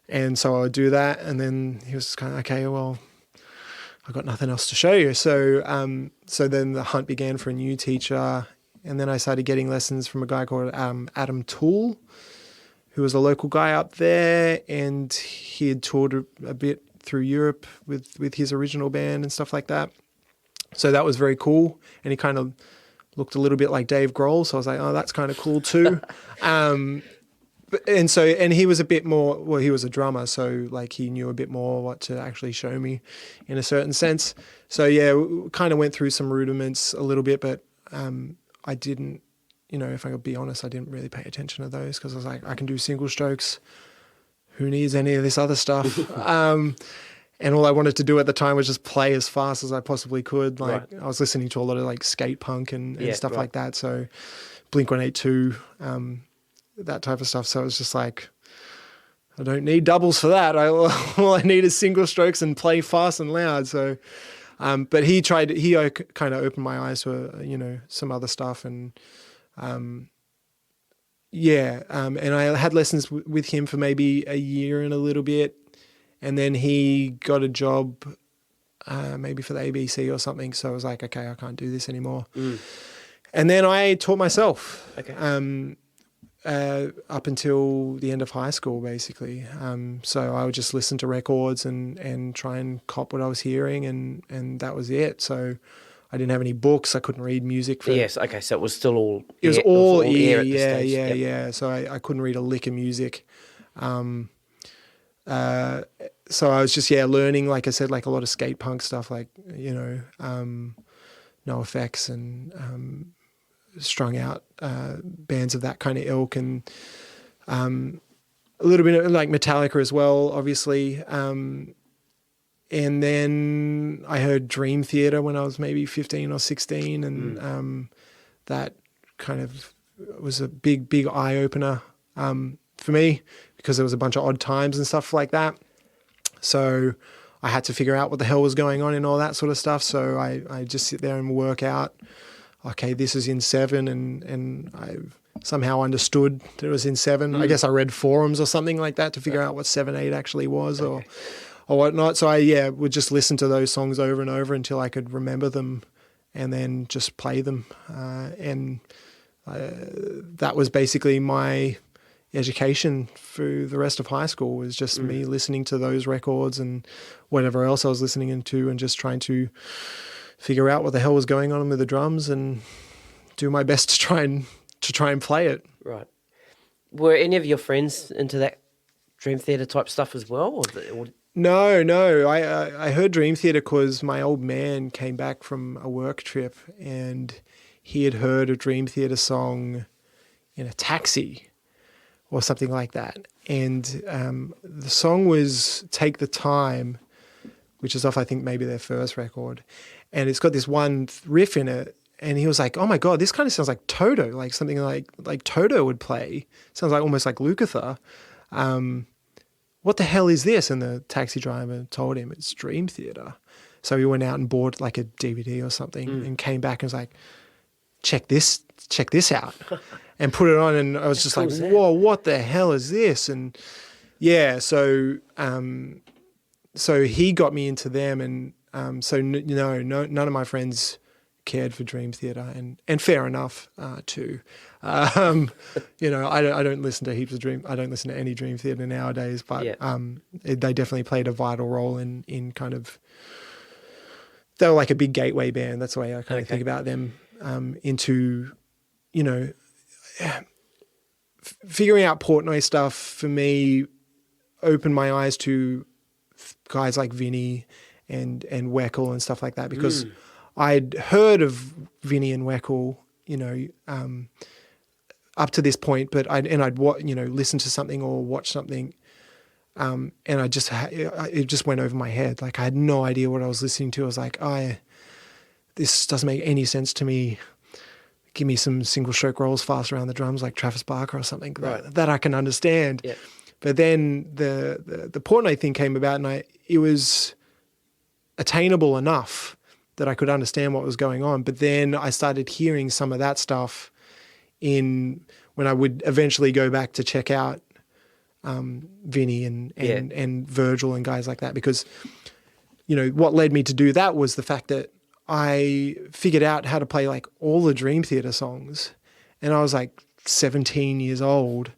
And so I would do that, and then he was kind of, okay, well, I've got nothing else to show you. So so then the hunt began for a new teacher, and then I started getting lessons from a guy called Adam Toole, who was a local guy up there, and he had toured a bit through Europe with his original band and stuff like that. So that was very cool, and he kind of looked a little bit like Dave Grohl, so I was like, oh, that's kind of cool too. And he was a bit more, well, he was a drummer, so like he knew a bit more what to actually show me in a certain sense. So yeah, we kind of went through some rudiments a little bit, but I didn't, if I could be honest, I didn't really pay attention to those because I was like, I can do single strokes. Who needs any of this other stuff? And all I wanted to do at the time was just play as fast as I possibly could. Like I was listening to a lot of like skate punk and stuff like that. So Blink-182, that type of stuff. So it was just like, I don't need doubles for that. All I need is single strokes and play fast and loud. So, but he kind of opened my eyes to, some other stuff. And, and I had lessons with him for maybe a year and a little bit. And then he got a job maybe for the ABC or something. So I was like, okay, I can't do this anymore. And then I taught myself up until the end of high school, basically. So I would just listen to records and try and cop what I was hearing, and that was it. So I didn't have any books. I couldn't read music. Yes, okay, so it was still all... It was all ear, at the stage. Yeah. So I couldn't read a lick of music. So I was just, learning, like I said, like a lot of skate punk stuff, like, NoFX and strung out bands of that kind of ilk, and a little bit of like Metallica as well, obviously. And then I heard Dream Theater when I was maybe 15 or 16, and that kind of was a big eye-opener for me, because there was a bunch of odd times and stuff like that. So I had to figure out what the hell was going on and all that sort of stuff. So I just sit there and work out, okay, this is in 7, and I somehow understood that it was in 7. I guess I read forums or something like that to figure out what 7/8 actually was or whatnot. So I would just listen to those songs over and over until I could remember them, and then just play them. That was basically my education through the rest of high school, was just me listening to those records and whatever else I was listening to, and just trying to figure out what the hell was going on with the drums and do my best to try and play it. Right. Were any of your friends into that Dream Theater type stuff as well? No. I heard Dream Theater because my old man came back from a work trip, and he had heard a Dream Theater song in a taxi or something like that. And the song was Take the Time, which is off, I think, maybe their first record. And it's got this one riff in it. And he was like, oh my God, this kind of sounds like Toto, like something like Toto would play. Sounds like almost like Lukather. What the hell is this? And the taxi driver told him it's Dream Theater. So he went out and bought like a DVD or something and came back and was like, check this out. And put it on, and I was just like, whoa, what the hell is this? And so he got me into them, and none of my friends cared for Dream Theater, and fair enough too. I don't listen to heaps of I don't listen to any Dream Theater nowadays, but they definitely played a vital role in kind of, they were like a big gateway band. That's the way I kind of think about them, into, figuring out Portnoy stuff for me opened my eyes to guys like Vinny and Weckl and stuff like that, because I'd heard of Vinny and Weckl, up to this point, but I'd listen to something or watch something, and it just went over my head. Like I had no idea what I was listening to. I was like, this doesn't make any sense to me. Give me some single stroke rolls fast around the drums like Travis Barker or something that I can understand. Yeah. But then the Portnoy thing came about, and it was attainable enough that I could understand what was going on. But then I started hearing some of that stuff when I would eventually go back to check out Vinny and Virgil and guys like that, because what led me to do that was the fact that I figured out how to play like all the Dream Theater songs, and I was like 17 years old.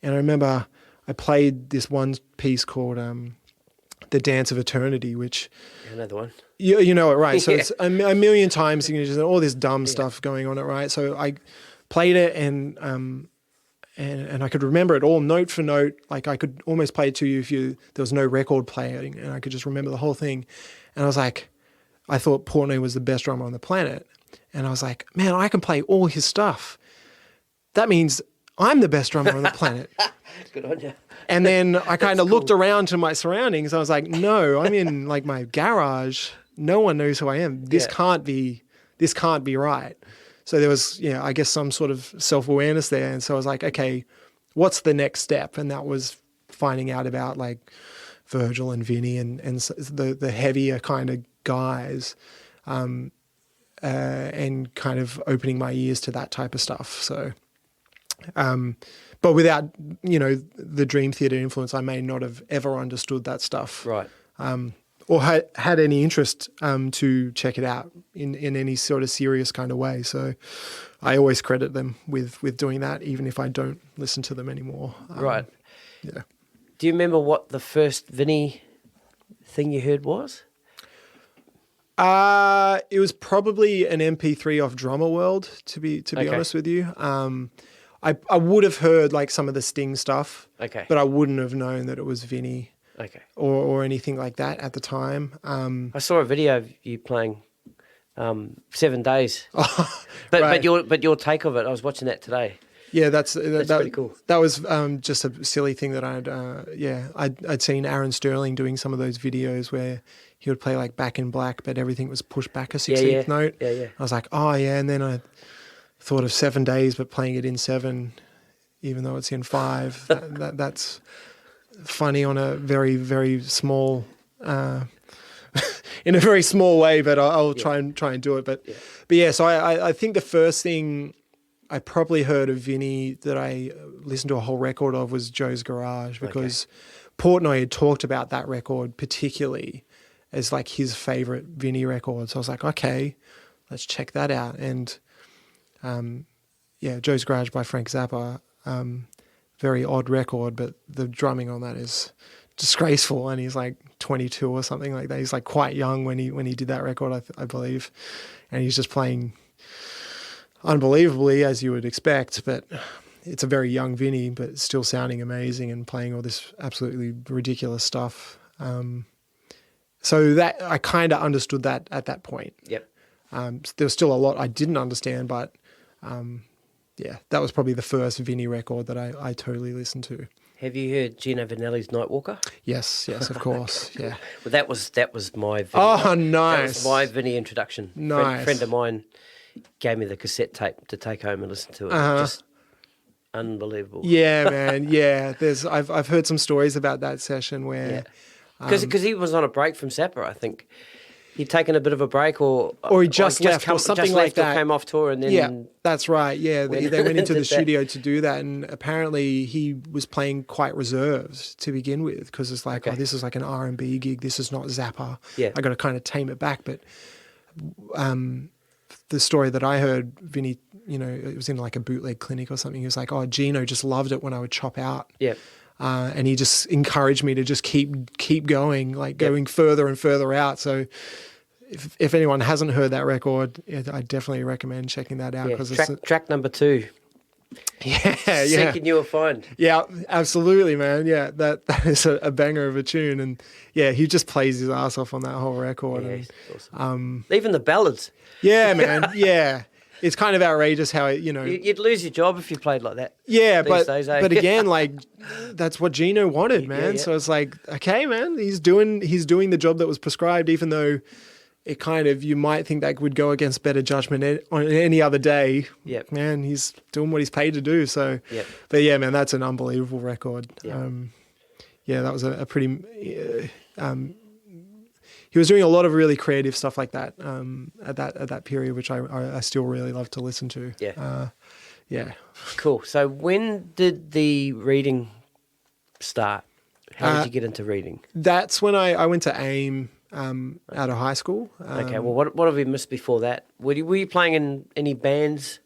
And I remember I played this one piece called The Dance of Eternity, which... Another one. You know it, right? So it's a million times, just all this dumb stuff going on it, right? So I played it, and I could remember it all note for note. Like I could almost play it to you there was no record playing, and I could just remember the whole thing. And I was like... I thought Portnoy was the best drummer on the planet. And I was like, man, I can play all his stuff. that means I'm the best drummer on the planet. Good on you. And then I kind of looked around to my surroundings. I was like, no, I'm in like my garage. No one knows who I am. This can't be right. So there was, I guess some sort of self-awareness there. And so I was like, okay, what's the next step? And that was finding out about like Virgil and Vinny and the heavier kind of guys, and kind of opening my ears to that type of stuff. So, but without, the Dream Theater influence, I may not have ever understood that stuff. Right. Or had any interest to check it out in any sort of serious kind of way. So I always credit them with doing that, even if I don't listen to them anymore. Right. Yeah. Do you remember what the first Vinny thing you heard was? It was probably an MP3 off Drummer World, to be honest with you. I would have heard like some of the Sting stuff, but I wouldn't have known that it was Vinny. Okay. Or anything like that at the time. I saw a video of you playing 7 Days. Right. But your take of it, I was watching that today. Yeah, that's pretty cool. That was just a silly thing that I'd seen Aaron Sterling doing some of those videos where he would play like Back in Black, but everything was pushed back a 16th note. Yeah. I was like, oh yeah, and then I thought of 7 Days, but playing it in 7, even though it's in 5. That's funny on a very, very small, in a very small way, but I'll try and do it. But yeah, so I think the first thing I probably heard of Vinny that I listened to a whole record of was Joe's Garage, because Portnoy had talked about that record particularly as like his favorite Vinny record. So I was like, okay, let's check that out. And Joe's Garage by Frank Zappa, very odd record, but the drumming on that is disgraceful. And he's like 22 or something like that. He's like quite young when he did that record, I believe. And he's just playing unbelievably, as you would expect, but it's a very young Vinny, but still sounding amazing and playing all this absolutely ridiculous stuff. So that I kind of understood that at that point. Yep. There was still a lot I didn't understand, but that was probably the first Vinny record that I totally listened to. Have you heard Gino Vanelli's Nightwalker? Yes, of course. Yeah. Well, that was my Vinny. Oh, nice. That was my Vinny introduction. Nice. A friend of mine gave me the cassette tape to take home and listen to it. Just unbelievable. Yeah, man. Yeah. I've heard some stories about that session where because he was on a break from Zappa, I think. He'd taken a bit of a break, or he just left, or something like that. Or came off tour, and then that's right. Yeah, they went into the studio to do that, and apparently he was playing quite reserved to begin with, because it's like, this is like an R&B gig. This is not Zappa. Yeah, I got to kind of tame it back. But the story that I heard, Vinny, it was in like a bootleg clinic or something. He was like, "Oh, Gino just loved it when I would chop out." Yeah. And he just encouraged me to just keep going, like going further and further out. So if anyone hasn't heard that record, I definitely recommend checking that out. Because track number 2. Seeking You a Find. Yeah, absolutely, man. Yeah, that is a banger of a tune. And yeah, he just plays his ass off on that whole record. Yeah, and, awesome. Even the ballads. Yeah, man. Yeah. It's kind of outrageous how it, You'd lose your job if you played like that. Yeah, these days, eh? but again, like that's what Gino wanted, man. Yeah. So it's like, okay, man, he's doing the job that was prescribed, even though it kind of, you might think that would go against better judgment on any other day. Yeah, man, he's doing what he's paid to do. So, but yeah, man, that's an unbelievable record. Yeah, that was a pretty. He was doing a lot of really creative stuff like that at that period, which I still really love to listen to. Yeah. Cool. So when did the reading start? How did you get into reading? That's when I went to AIM out of high school. Okay. Well, what have we missed before that? Were you playing in any bands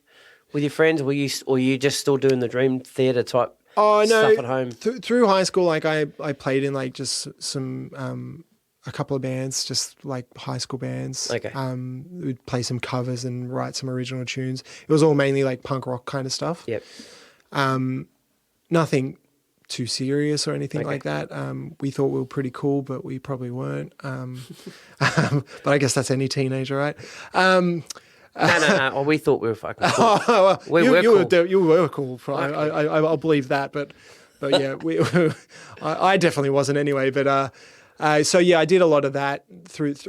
with your friends? Or were you just still doing the Dream Theater type stuff at home? Through high school, like I played in like just some. A couple of bands, just like high school bands. Okay. We'd play some covers and write some original tunes. It was all mainly like punk rock kind of stuff. Yep. Nothing too serious or anything like that. We thought we were pretty cool, but we probably weren't. But I guess that's any teenager, right? No. Oh, we thought we were fucking cool. Well, We're cool. you were cool. I'll believe that, but yeah, I definitely wasn't anyway. But so yeah, I did a lot of that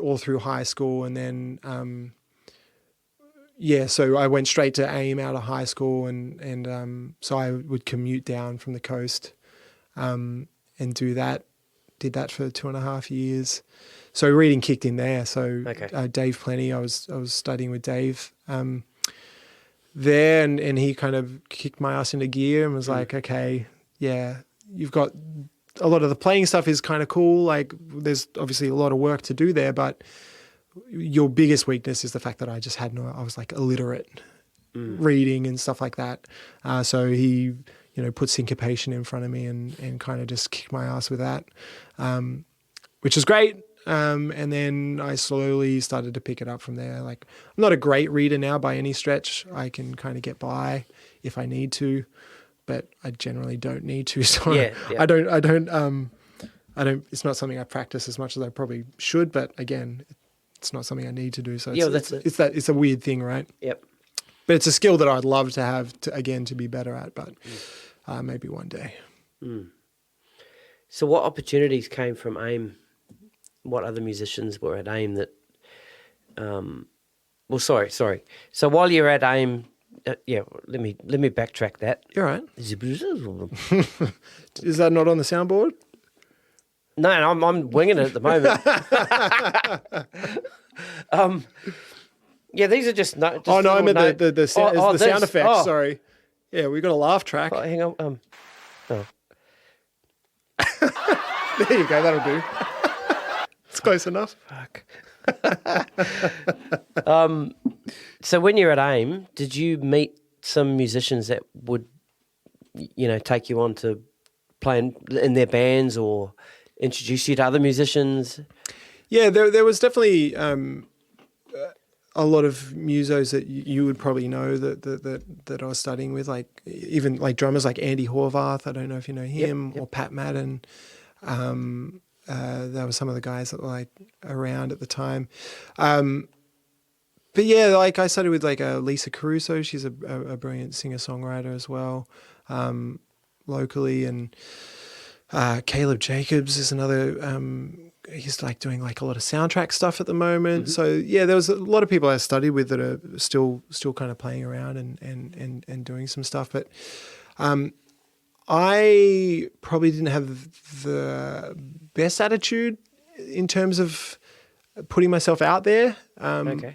all through high school, and then so I went straight to AIM out of high school, and so I would commute down from the coast, and do that. Did that for 2.5 years. So reading kicked in there. So Dave Plini, I was studying with Dave there, and he kind of kicked my ass into gear and was like, okay, yeah, you've got a lot of the playing stuff is kind of cool. Like there's obviously a lot of work to do there, but your biggest weakness is the fact that I was like illiterate reading and stuff like that. So he, put syncopation in front of me and kind of just kicked my ass with that, which is great. And then I slowly started to pick it up from there. Like I'm not a great reader now by any stretch. I can kind of get by if I need to, but I generally don't need to. So I don't, it's not something I practice as much as I probably should, but again, it's not something I need to do. So it's a weird thing, right? Yep. But it's a skill that I'd love to have to be better at, but maybe one day. So what opportunities came from AIM? What other musicians were at AIM that, sorry. So while you're at AIM, let me backtrack that. You're right. Is that not on the soundboard? No, I'm winging it at the moment. These are just no. I meant the sound effects. Oh. Sorry. Yeah, we got a laugh track. Oh, hang on. There you go. That'll do. It's close enough. Fuck. So when you're at AIM, did you meet some musicians that would, take you on to play in their bands or introduce you to other musicians? Yeah, there was definitely a lot of musos that you would probably know that I was studying with, like even like drummers like Andy Horvath. I don't know if you know him, or Pat Madden. That was some of the guys that were like around at the time. But yeah, like I studied with like Lisa Caruso. She's a brilliant singer-songwriter as well, locally. And Caleb Jacobs is another, he's like doing like a lot of soundtrack stuff at the moment. So yeah, there was a lot of people I studied with that are still kind of playing around and doing some stuff. But I probably didn't have the best attitude in terms of putting myself out there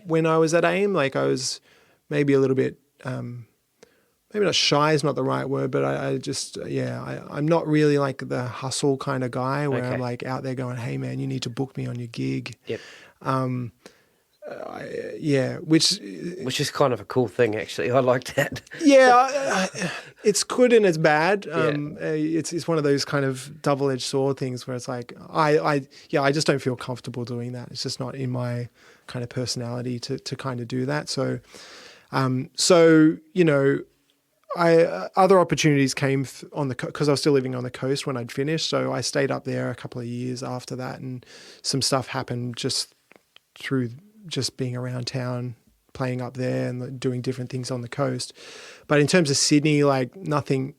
when I was at AIM. Like I was maybe a little bit, maybe not shy is not the right word, but I'm not really like the hustle kind of guy where I'm like out there going, hey man, you need to book me on your gig. Yep. Which is kind of a cool thing, actually. I like that. Yeah, it's good and it's bad. It's one of those kind of double-edged sword things where it's like I just don't feel comfortable doing that. It's just not in my kind of personality to kind of do that. So other opportunities came because I was still living on the coast when I'd finished. So I stayed up there a couple of years after that, and some stuff happened just through just being around town, playing up there and doing different things on the coast. But in terms of Sydney, like nothing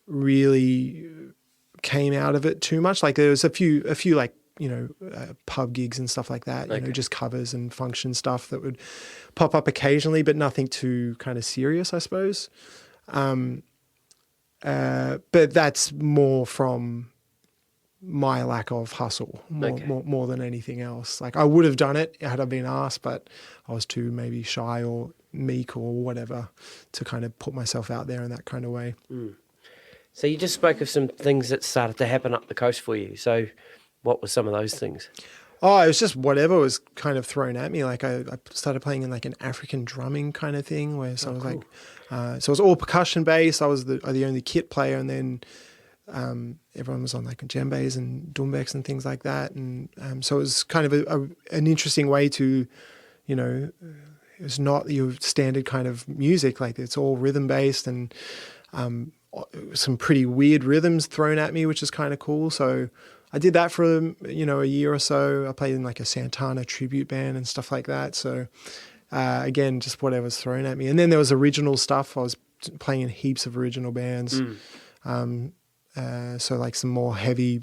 really came out of it too much. Like there was a few like, pub gigs and stuff like that, just covers and function stuff that would pop up occasionally, but nothing too kind of serious, I suppose. But that's more from my lack of hustle more than anything else. Like I would have done it had I been asked, but I was too maybe shy or meek or whatever to kind of put myself out there in that kind of way. So you just spoke of some things that started to happen up the coast for you. So what were some of those things? Oh, it was just whatever was kind of thrown at me. Like I started playing in like an African drumming kind of thing where I was like, so it was all percussion based. I was the only kit player, and then everyone was on like djembes and doumbeks and things like that. And so it was kind of an interesting way to, it's not your standard kind of music. Like it's all rhythm based and some pretty weird rhythms thrown at me, which is kind of cool. So I did that for, a year or so. I played in like a Santana tribute band and stuff like that. So again, just whatever's thrown at me. And then there was original stuff. I was playing in heaps of original bands. So like some more heavy,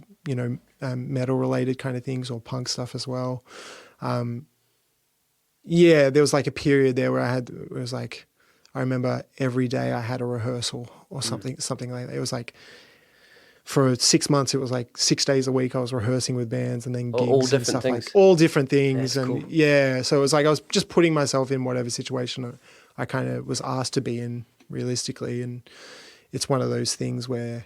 metal related kind of things, or punk stuff as well. There was like a period there where I remember every day I had a rehearsal or something like that. It was like, for 6 months, it was like 6 days a week I was rehearsing with bands, and then gigs and stuff like all different things. That's and cool. So it was like I was just putting myself in whatever situation I kind of was asked to be in realistically. And it's one of those things where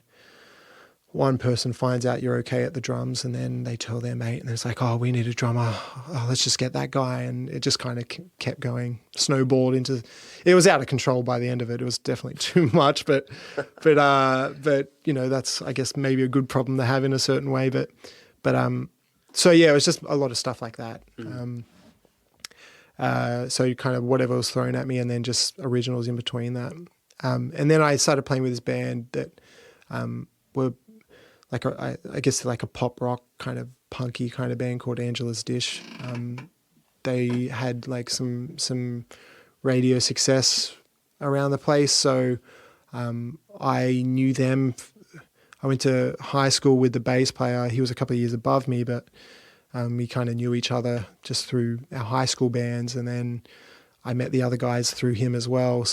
one person finds out you're okay at the drums, and then they tell their mate, and it's like, oh, we need a drummer. Oh, let's just get that guy. And it just kind of kept going, snowballed into. It was out of control by the end of it. It was definitely too much, but that's, I guess, maybe a good problem to have in a certain way. But so yeah, it was just a lot of stuff like that. So kind of whatever was thrown at me, and then just originals in between that. And then I started playing with this band that were like I guess like a pop rock kind of punky kind of band called Angela's Dish. They had like some radio success around the place, so I knew them. I went to high school with the bass player. He was a couple of years above me, but we kind of knew each other just through our high school bands, and then I met the other guys through him as well.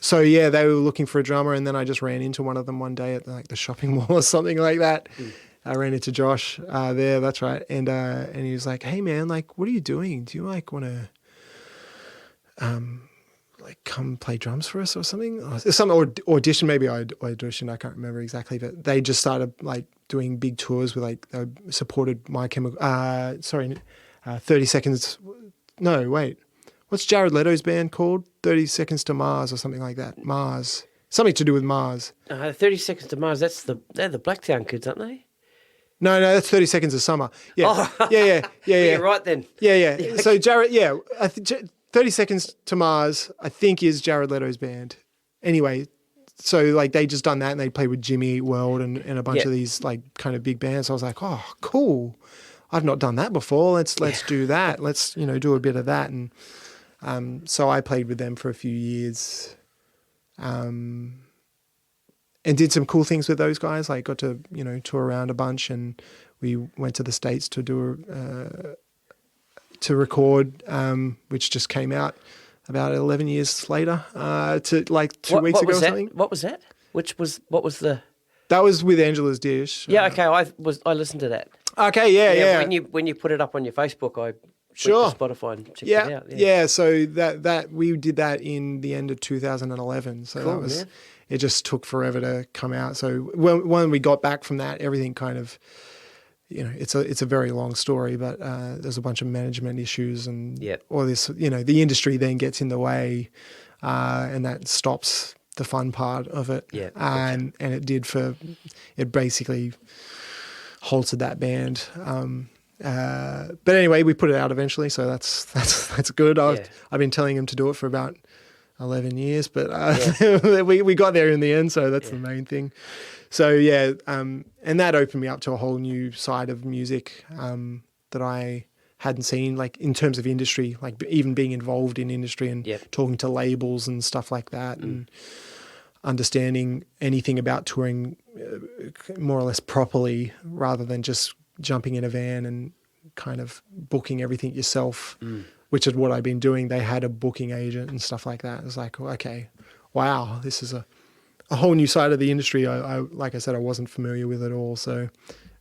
So yeah, they were looking for a drummer, and then I just ran into one of them one day at like the shopping mall or something like that. I ran into Josh there, that's right, and he was like, "Hey man, like, what are you doing? Do you like want to like come play drums for us or something?" Some audition, maybe I auditioned, I can't remember exactly, but they just started like doing big tours with like they supported My Chemical. 30 Seconds. No, wait. What's Jared Leto's band called? 30 Seconds to Mars or something like that. Mars. Something to do with Mars. 30 Seconds to Mars, they're the Blacktown kids, aren't they? No, that's 30 Seconds of Summer. Yeah. Oh. Yeah. You're right then. Yeah. So Jared, 30 Seconds to Mars, I think, is Jared Leto's band. Anyway, so like they just done that, and they played with Jimmy Eat World and a bunch of these like kind of big bands. So I was like, oh, cool. I've not done that before. Let's do that. Let's, do a bit of that. And so I played with them for a few years, and did some cool things with those guys. Like got to, tour around a bunch, and we went to the States to record, which just came out about 11 years later, to like 2 weeks ago or something. What was that? What was the... That was with Angela's Dish. Yeah, okay. I listened to that. Okay, yeah. When you put it up on your Facebook, I sure. went to Spotify and checked it out. Yeah. So that we did that in the end of 2011. So cool, that was it. Just took forever to come out. So when we got back from that, everything kind of, it's a very long story, but there's a bunch of management issues and all this. The industry then gets in the way, and that stops the fun part of it. Yeah, and it did it basically halted that band. But anyway, we put it out eventually, so that's good. I've been telling him to do it for about 11 years, but we got there in the end, so that's the main thing. So and that opened me up to a whole new side of music that I hadn't seen, like in terms of industry, like even being involved in industry and talking to labels and stuff like that, and understanding anything about touring more or less properly, rather than just jumping in a van and kind of booking everything yourself, which is what I've been doing. They had a booking agent and stuff like that. It's like, okay, wow, this is a whole new side of the industry. I like I said, I wasn't familiar with it all, so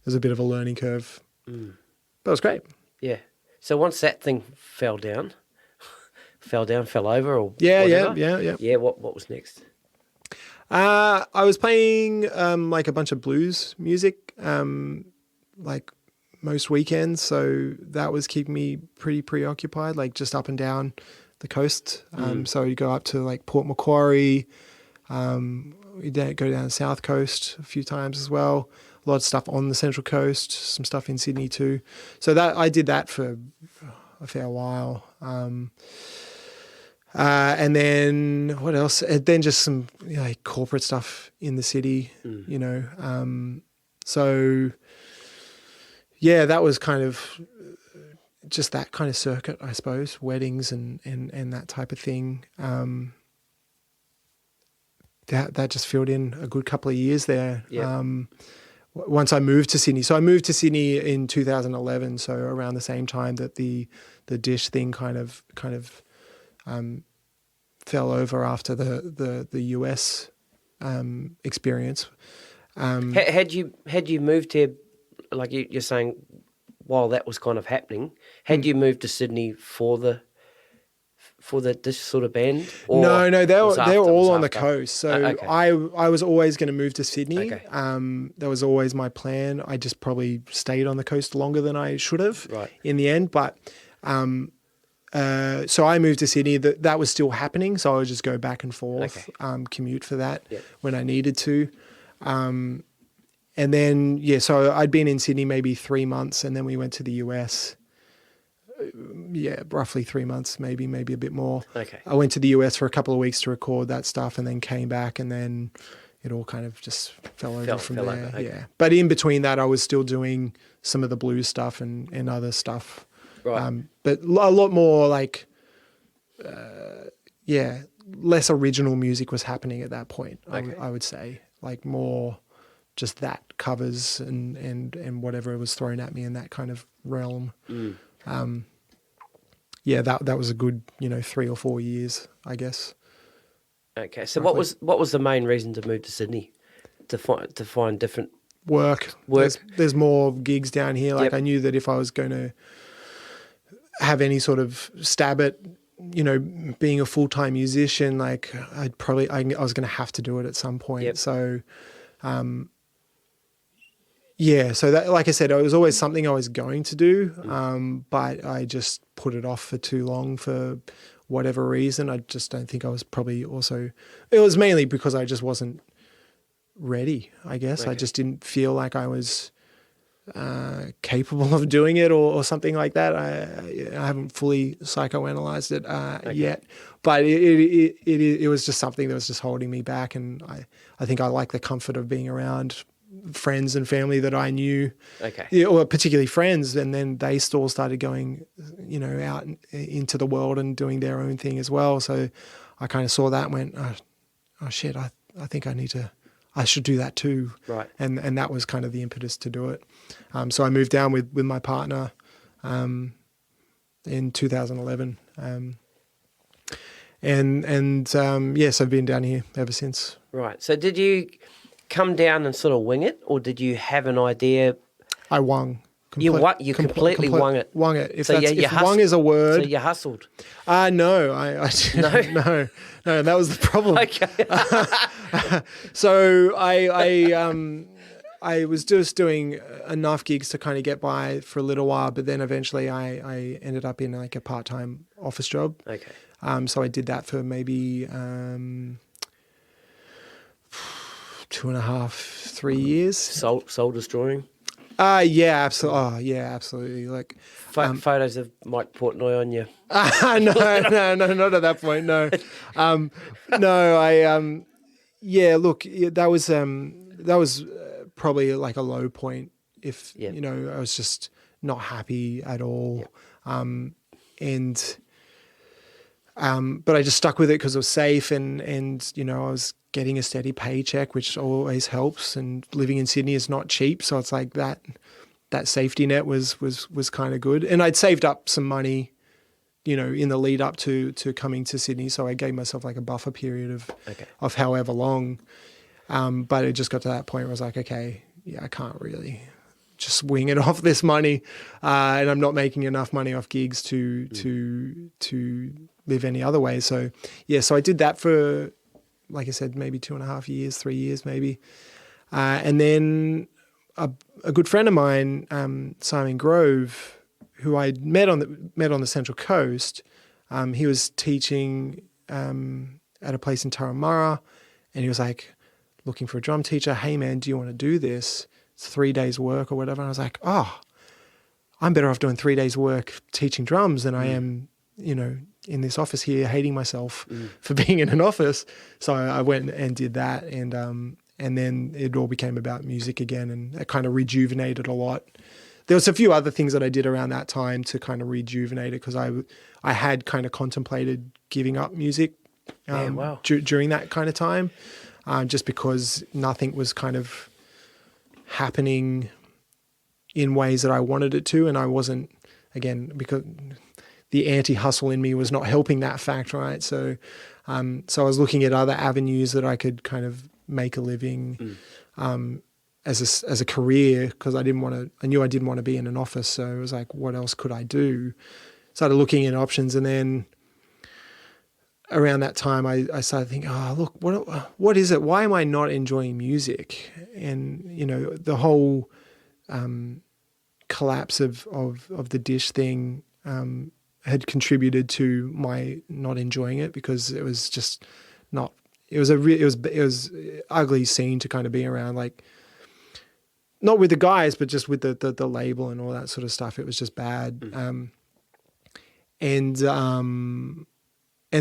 there's a bit of a learning curve. But it was great. Yeah. So once that thing fell over, or whatever. Yeah. What was next? I was playing like a bunch of blues music, like most weekends, so that was keeping me pretty preoccupied, like just up and down the coast. So you go up to like Port Macquarie, we go down the South Coast a few times as well. A lot of stuff on the Central Coast, some stuff in Sydney too. So that I did that for a fair while. And then what else? And then just some like corporate stuff in the city, So yeah, that was kind of just that kind of circuit, I suppose, weddings and that type of thing. That just filled in a good couple of years there. Yep. Once I moved to Sydney. So I moved to Sydney in 2011, so around the same time that the Dish thing kind of fell over after the US experience. Had you moved here, like you're saying, while that was kind of happening, had you moved to Sydney for the Dish sort of band? Or No, they were all on the after? coast. So Okay. I was always going to move to Sydney. Okay. That was always my plan. I just probably stayed on the coast longer than I should have Right. in the end. But so I moved to Sydney. That was still happening. So I would just go back and forth, commute for that Yep. when I needed to. And then, so I'd been in Sydney maybe 3 months, and then we went to the US. Roughly 3 months, maybe a bit more. Okay. I went to the US for a couple of weeks to record that stuff, and then came back, and then it all kind of just fell over from there. over, okay. Yeah, but in between that, I was still doing some of the blues stuff and other stuff. Right. But a lot more like, less original music was happening at that point. Okay. I would say, like, more just that covers and whatever was thrown at me in that kind of realm. That was a good 3 or 4 years, I guess. Okay. So roughly. what was the main reason to move to Sydney? To find different Work. There's more gigs down here. Like, Yep. I knew that if I was going to have any sort of stab at being a full-time musician, like I was going to have to do it at some point. Yep. So so that, like I said, it was always something I was going to do, but I just put it off for too long for whatever reason. I just don't think I was probably also, it was mainly because I just wasn't ready, I guess. Okay. I just didn't feel like I was capable of doing it or something like that. I haven't fully psychoanalyzed it yet, but it was just something that was just holding me back. And I think I like the comfort of being around friends and family that I knew, or particularly friends, and then they all started going, out into the world and doing their own thing as well. So I kind of saw that and went, oh shit, I think I should do that too. Right. And that was kind of the impetus to do it. So I moved down with my partner in 2011. So I've been down here ever since. Right. So did you come down and sort of wing it, or did you have an idea? I wung. You completely wung it. Wung it. If hustled. wung is a word. So you hustled. No, I No? no, that was the problem. Okay. So I was just doing enough gigs to kind of get by for a little while, but then eventually I ended up in like a part-time office job. Okay. So I did that for maybe 2.5, 3 years. Soul destroying. Absolutely. Absolutely. Like Photos of Mike Portnoy on you. no, not at that point. No, that was probably like a low point. If Yep. I was just not happy at all, Yep. But I just stuck with it because it was safe and I was getting a steady paycheck, which always helps. And living in Sydney is not cheap, so it's like that safety net was kind of good. And I'd saved up some money, in the lead up to coming to Sydney, so I gave myself like a buffer period of however long. But it just got to that point where I was like, okay, I can't really just wing it off this money, and I'm not making enough money off gigs to live any other way. So so I did that for, like I said, maybe 2.5 years, 3 years maybe, and then a good friend of mine, Simon Grove, who I met on the Central Coast, he was teaching at a place in Turramurra, and he was like looking for a drum teacher. Hey man, do you want to do this? It's 3 days work or whatever. And I was like, I'm better off doing 3 days work teaching drums than I am, in this office here hating myself for being in an office. So I went and did that, and then it all became about music again, and it kind of rejuvenated a lot there was a few other things that I did around that time to kind of rejuvenate it, because I had kind of contemplated giving up music during that kind of time, just because nothing was kind of happening in ways that I wanted it to, and I wasn't, again, because the anti-hustle in me was not helping that fact, right? So so I was looking at other avenues that I could kind of make a living as a career, because I knew I didn't want to be in an office. So it was like, what else could I do? Started looking at options, and then around that time I started thinking, oh, look, what is it? Why am I not enjoying music? And, you know, the whole collapse of the Dish thing had contributed to my not enjoying it, because it was just not, it was ugly scene to kind of be around, like, not with the guys, but just with the label and all that sort of stuff. It was just bad. And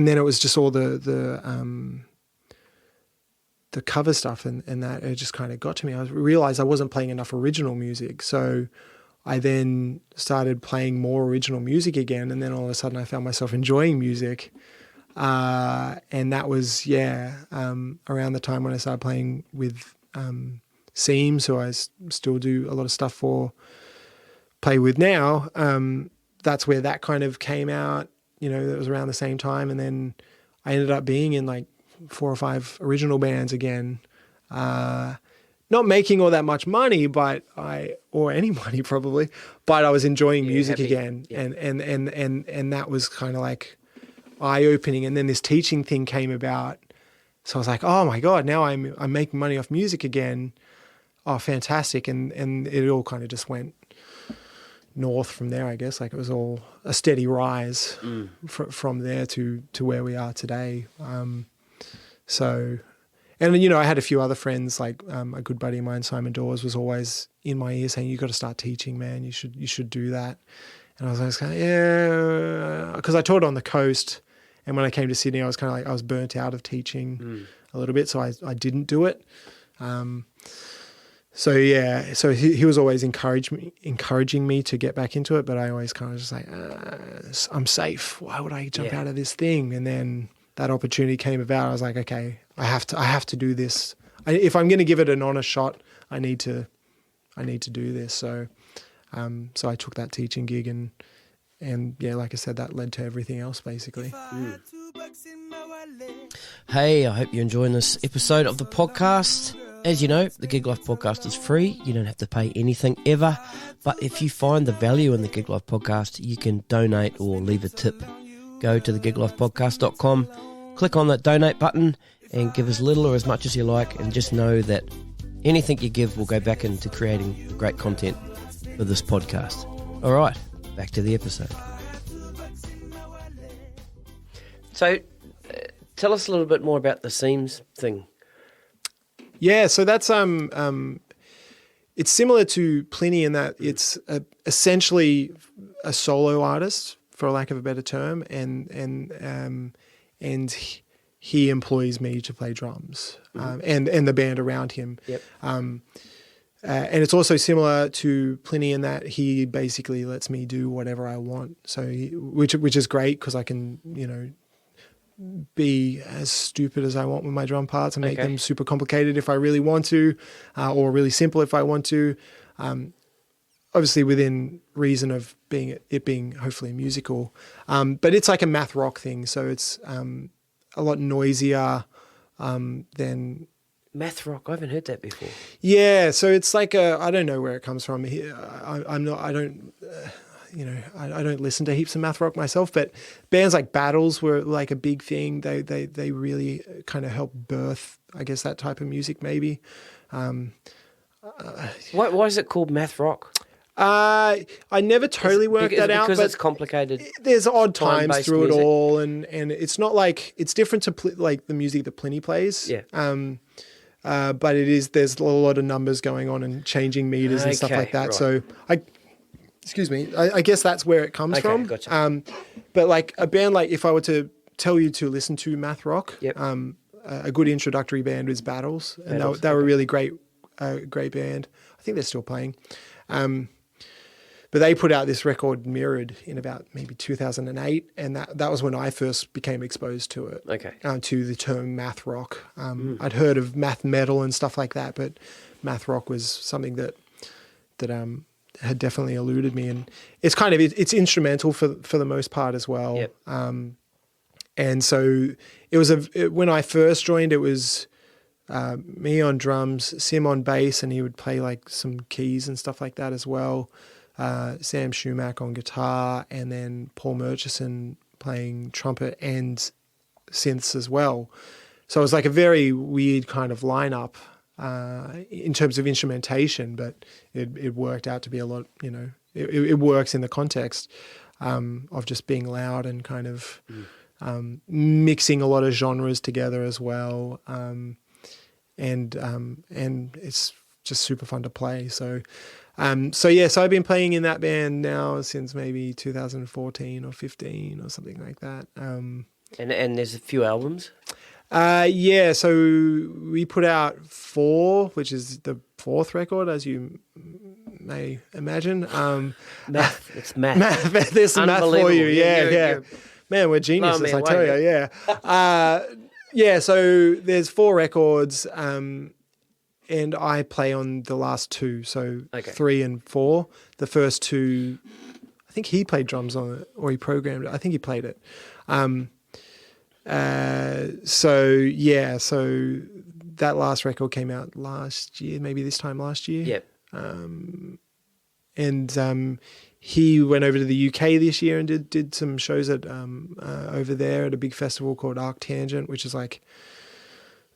then it was just all the cover stuff and that, it just kind of got to me. I realized I wasn't playing enough original music. So I then started playing more original music again. And then all of a sudden I found myself enjoying music. And that was, around the time when I started playing with Seims, who I still do a lot of stuff for, play with now. That's where that kind of came out. You know, it was around the same time. And then I ended up being in like 4 or 5 original bands again. Not making all that much money, or any money probably, but I was enjoying music again. Yeah. And that was kind of like eye-opening. And then this teaching thing came about. So I was like, oh my God, now I'm making money off music again. Oh, fantastic. And it all kind of just went north from there, I guess. Like, it was all a steady rise from there to where we are today. So, and you know, I had a few other friends, like a good buddy of mine, Simon Dawes, was always in my ear saying, "You got to start teaching, man. You should do that." And I was like, yeah, because I taught on the coast, and when I came to Sydney, I was kind of like, I was burnt out of teaching a little bit, so I didn't do it. So he was always encouraging me to get back into it, but I always kind of just like, I'm safe. Why would I jump out of this thing? And then that opportunity came about. I was like, okay, I have to do this. If I'm going to give it an honest shot, I need to do this. So I took that teaching gig, and yeah, like I said, that led to everything else basically. Hey, I hope you're enjoying this episode of the podcast. As you know, the Gig Life podcast is free. You don't have to pay anything ever. But if you find the value in the Gig Life podcast, you can donate or leave a tip. Go to thegiglifepodcast.com, click on that donate button, and give as little or as much as you like. And just know that anything you give will go back into creating great content for this podcast. All right, back to the episode. So, tell us a little bit more about the Seims thing. Yeah, so that's it's similar to Plini in that it's essentially a solo artist, for lack of a better term, and he employs me to play drums, and the band around him. Yep. And it's also similar to Plini in that he basically lets me do whatever I want. So which is great, because I can, you know, be as stupid as I want with my drum parts and make them super complicated if I really want to, or really simple if I want to. Obviously within reason of it being hopefully musical. But it's like a math rock thing, so it's a lot noisier than math rock. I haven't heard that before. Yeah, so it's like I don't know where it comes from. I don't listen to heaps of math rock myself, but bands like Battles were like a big thing. They really kind of helped birth, I guess, that type of music maybe. Why is it called math rock? I never totally worked that out, because but it's complicated. There's odd times through music. It all, and it's not like it's different to like the music that Plini plays. Yeah. But there's a lot of numbers going on and changing meters and stuff like that. Right. So I guess that's where it comes from. Gotcha. But like a band, like if I were to tell you to listen to math rock, a good introductory band was Battles, and they were really great band. I think they're still playing. But they put out this record Mirrored in about maybe 2008, and that was when I first became exposed to it. Okay. To the term math rock. I'd heard of math metal and stuff like that, but math rock was something that had definitely eluded me, and it's kind of it's instrumental for the most part as well. Yep. And so it was when I first joined, it was me on drums, Sim on bass, and he would play like some keys and stuff like that as well. Sam Schumack on guitar, and then Paul Murchison playing trumpet and synths as well. So it was like a very weird kind of lineup in terms of instrumentation, but it worked out to be a lot, it works in the context of just being loud and kind of mixing a lot of genres together as well. And it's just super fun to play. So I've been playing in that band now since maybe 2014 or 15 or something like that. And there's a few albums. So we put out 4, which is the 4th record, as you may imagine. Math. It's math. There's some math for you. Yeah. Man, we're geniuses, I tell you. Yeah. So there's 4 records, and I play on the last 2, so 3 and 4. The first 2, I think he played drums on it, or he programmed it. I think he played it. So that last record came out last year, maybe this time last year. Yep. And he went over to the UK this year and did some shows at over there at a big festival called Arctangent, which is like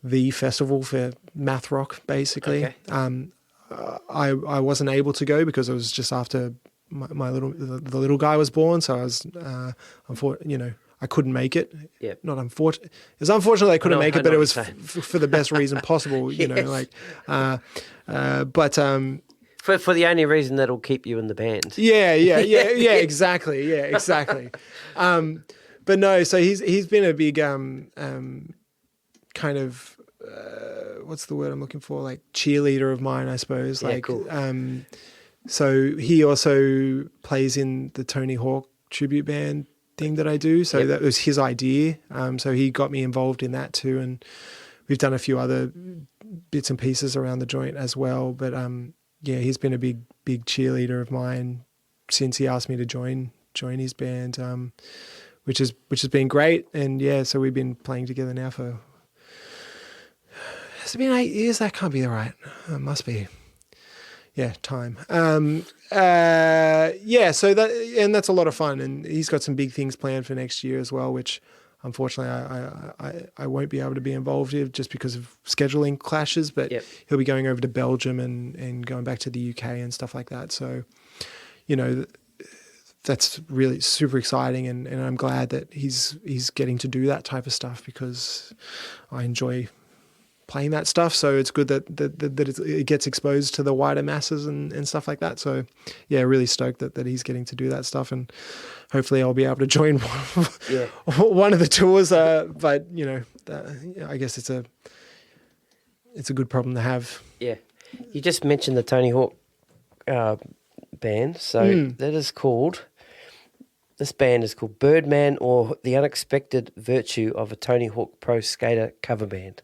the festival for math rock, basically. Okay. I wasn't able to go because it was just after the little guy was born, so I was I couldn't make it. Yeah. Not unfortunate. It was unfortunate I couldn't make it, but it was for the best reason possible. Yes. For the only reason that'll keep you in the band. Yeah, exactly. Yeah, exactly. But no, so he's been a big kind of what's the word I'm looking for? Like cheerleader of mine, I suppose. Yeah, cool. So he also plays in the Tony Hawk tribute band thing that I do. So that was his idea. So he got me involved in that too, and we've done a few other bits and pieces around the joint as well. But he's been a big cheerleader of mine since he asked me to join his band, which has been great. And so we've been playing together now for, has it been 8 years? That can't be right. It must be. Yeah, time. So that's a lot of fun, and he's got some big things planned for next year as well, which unfortunately I won't be able to be involved in just because of scheduling clashes, but he'll be going over to Belgium and going back to the UK and stuff like that. So, that's really super exciting, and I'm glad that he's getting to do that type of stuff because I enjoy playing that stuff. So it's good that it gets exposed to the wider masses and stuff like that. So really stoked that he's getting to do that stuff, and hopefully I'll be able to join one of the tours. But I guess it's a good problem to have. Yeah. You just mentioned the Tony Hawk band. So this band is called Birdman, or The Unexpected Virtue of a Tony Hawk Pro Skater Cover Band.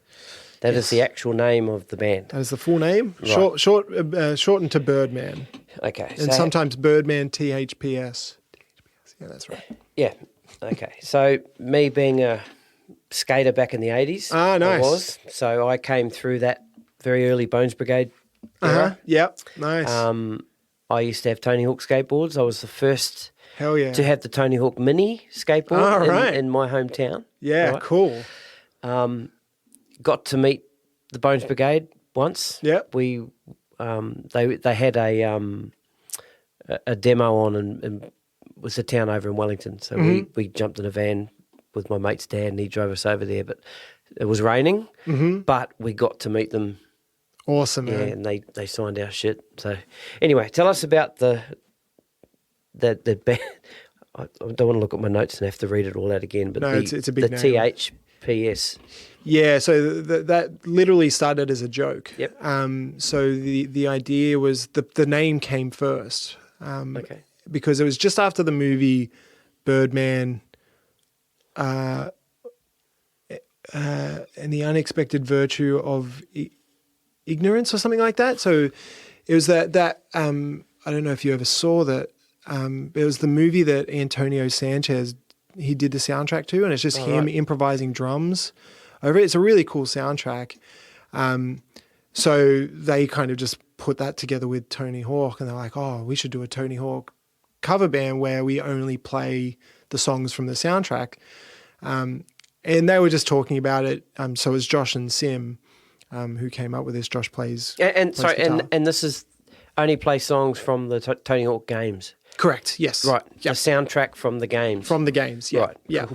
That is the actual name of the band. That is the full name, right. Shortened to Birdman. Okay. And sometimes Birdman THPS. Yeah, that's right. Yeah. Okay. So me being a skater back in the 80s. Ah, nice. I was. So I came through that very early Bones Brigade era. Yep. Nice. I used to have Tony Hawk skateboards. I was the first to have the Tony Hawk Mini skateboard in my hometown. Yeah, right? Cool. Got to meet the Bones Brigade once. Yep. We they had a demo on and was a town over in Wellington. So we jumped in a van with my mate's dad and he drove us over there. But it was raining, but we got to meet them. Awesome, man. And they signed our shit. So anyway, tell us about the band. I don't want to look at my notes and have to read it all out again. But it's a big name. THPS. Yeah, so that literally started as a joke. Yep. So the idea was the name came first. Okay. because it was just after the movie Birdman, and the unexpected virtue of ignorance or something like that. So it was that I don't know if you ever saw that. It was the movie that Antonio Sanchez, he did the soundtrack to, and it's just him improvising drums over it. It's a really cool soundtrack. So they kind of just put that together with Tony Hawk, and they're like, oh, we should do a Tony Hawk cover band where we only play the songs from the soundtrack. And they were just talking about it. So it was Josh and Sim who came up with this. Josh plays sorry, guitar. and this is only play songs from the Tony Hawk games. Correct. Yes. Right. Yep. The soundtrack from the games. From the games. Yeah. Right. Yeah.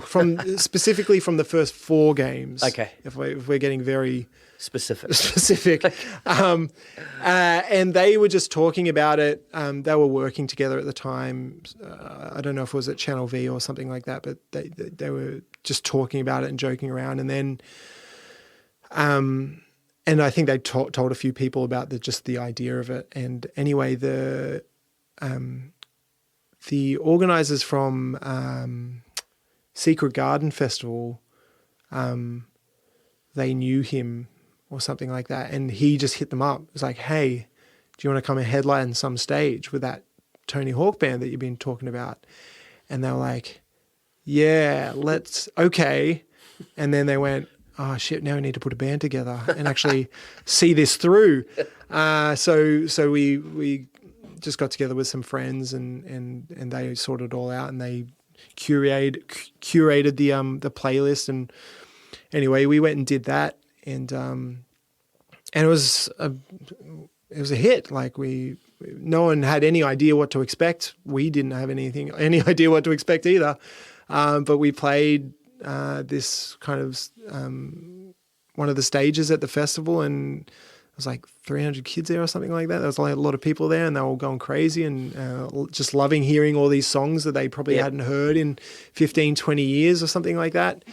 Specifically from the first 4 games. Okay. If we're getting very specific. And they were just talking about it. They were working together at the time. I don't know if it was at Channel V or something like that, but they were just talking about it and joking around. And then, and I think they told a few people about just the idea of it. And anyway, the organizers from Secret Garden Festival, they knew him or something like that, and he just hit them up. It was like, hey, do you want to come and headline some stage with that Tony Hawk band that you've been talking about? And they were like, yeah, okay. And then they went, oh shit, now we need to put a band together and actually see this through. So we just got together with some friends and they sorted it all out, and they curated the playlist. And anyway, we went and did that, and it was a hit. Like no one had any idea what to expect. We didn't have any idea what to expect either. But we played this kind of one of the stages at the festival, and it was like 300 kids there or something like that. There was a lot of people there, and they were all going crazy and just loving hearing all these songs that they probably hadn't heard in 15, 20 years or something like that.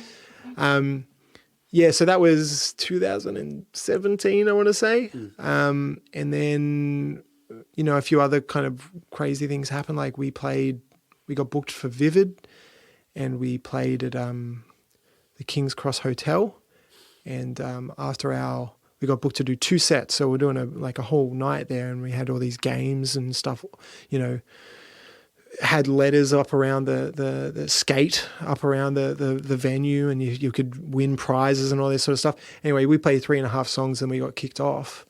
So that was 2017, I want to say. And then, a few other kind of crazy things happened. Like we got booked for Vivid, and we played at the King's Cross Hotel. And after we got booked to do 2 sets. So we're doing a whole night there, and we had all these games and stuff, had letters up around the skate up around the venue, and you could win prizes and all this sort of stuff. Anyway, we played 3.5 songs and we got kicked off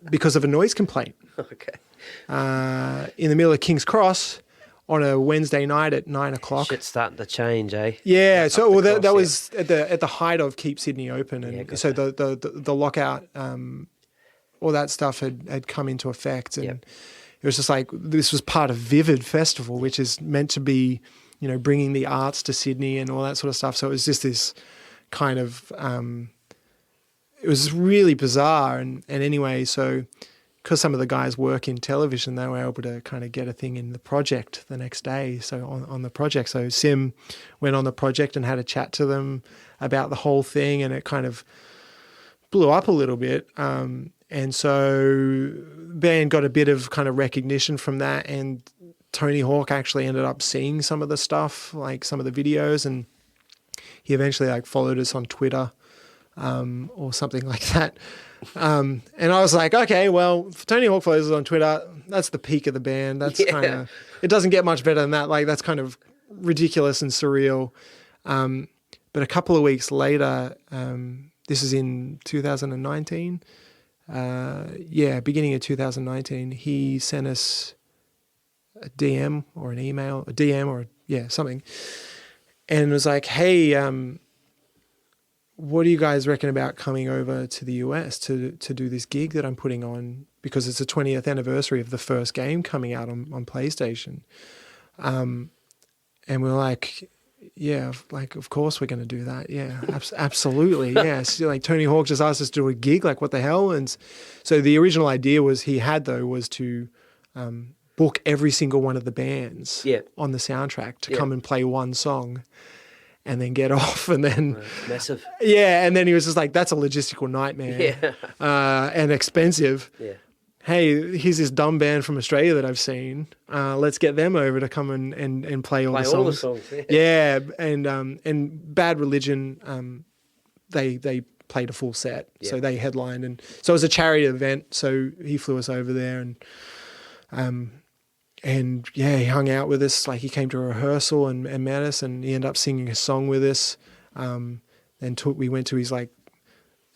because of a noise complaint. Okay. In the middle of King's Cross on a Wednesday night at 9:00. Shit's starting to change, eh? Yeah. So that was at the height of Keep Sydney Open, and so the lockout, all that stuff had come into effect, and it was just like, this was part of Vivid Festival, which is meant to be, bringing the arts to Sydney and all that sort of stuff. So it was just this kind of, it was really bizarre. And anyway, so because some of the guys work in television, they were able to kind of get a thing in the project the next day. So on the project, so Sim went on the project and had a chat to them about the whole thing, and it kind of blew up a little bit. And so band got a bit of kind of recognition from that, and Tony Hawk actually ended up seeing some of the stuff, like some of the videos, and he eventually followed us on Twitter or something like that. And I was like, okay, well, if Tony Hawk follows us on Twitter, that's the peak of the band. That's kind of, it doesn't get much better than that. Like, that's kind of ridiculous and surreal. But a couple of weeks later, this is in 2019. Beginning of 2019, he sent us a DM or an email, something. And it was like, hey, what do you guys reckon about coming over to the US to do this gig that I'm putting on, because it's the 20th anniversary of the first game coming out on PlayStation. And we're like, yeah, of course we're going to do that. Yeah, absolutely. Yeah. So, Tony Hawk just asked us to do a gig, what the hell? And so the original idea was to book every single one of the bands on the soundtrack to come and play one song and then get off, and then massive. Yeah. And then he was just like, that's a logistical nightmare and expensive. Yeah. hey, here's this dumb band from Australia that I've seen. Let's get them over to come and play all the songs. All the songs. Yeah, and Bad Religion, they played a full set, so they headlined, and so it was a charity event. So he flew us over there, and he hung out with us. Like he came to a rehearsal and met us, and he ended up singing a song with us. We went to his like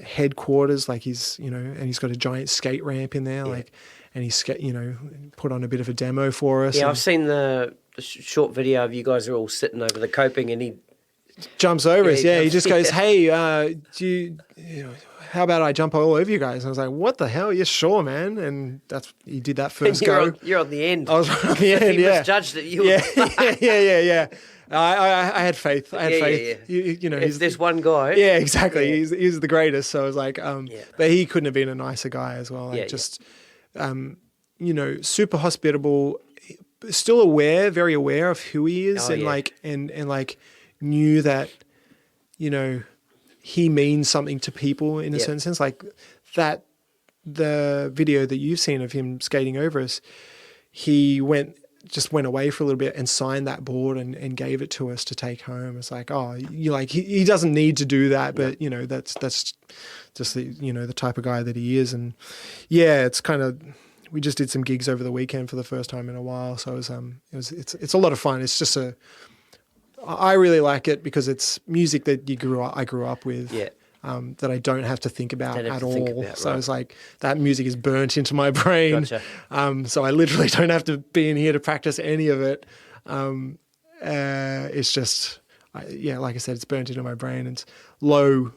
headquarters, like and he's got a giant skate ramp in there, and he's put on a bit of a demo for us. Yeah, I've seen the short video of you guys are all sitting over the coping, and he jumps over us. Yeah, he just goes, "Hey, how about I jump all over you guys?" And I was like, "What the hell? Yeah, sure, man." And he did that first go. You're on the end. I was on the end. He misjudged it. Yeah. I had faith. I had faith. Yeah. It's this one guy. Yeah, exactly. Yeah. He's the greatest. So I was like, but he couldn't have been a nicer guy as well. Like super hospitable, still very aware of who he is, and knew that, he means something to people in a certain sense. Like that, the video that you've seen of him skating over us, he went away for a little bit and signed that board and gave it to us to take home. It's like, he doesn't need to do that, but that's just the type of guy that he is. And it's kind of, we just did some gigs over the weekend for the first time in a while. So it's a lot of fun. It's just I really like it because it's music that I grew up with. Yeah. That I don't have to think about at all. So it's like that music is burnt into my brain. Gotcha. So I literally don't have to be in here to practice any of it. It's just, like I said, it's burnt into my brain. It's low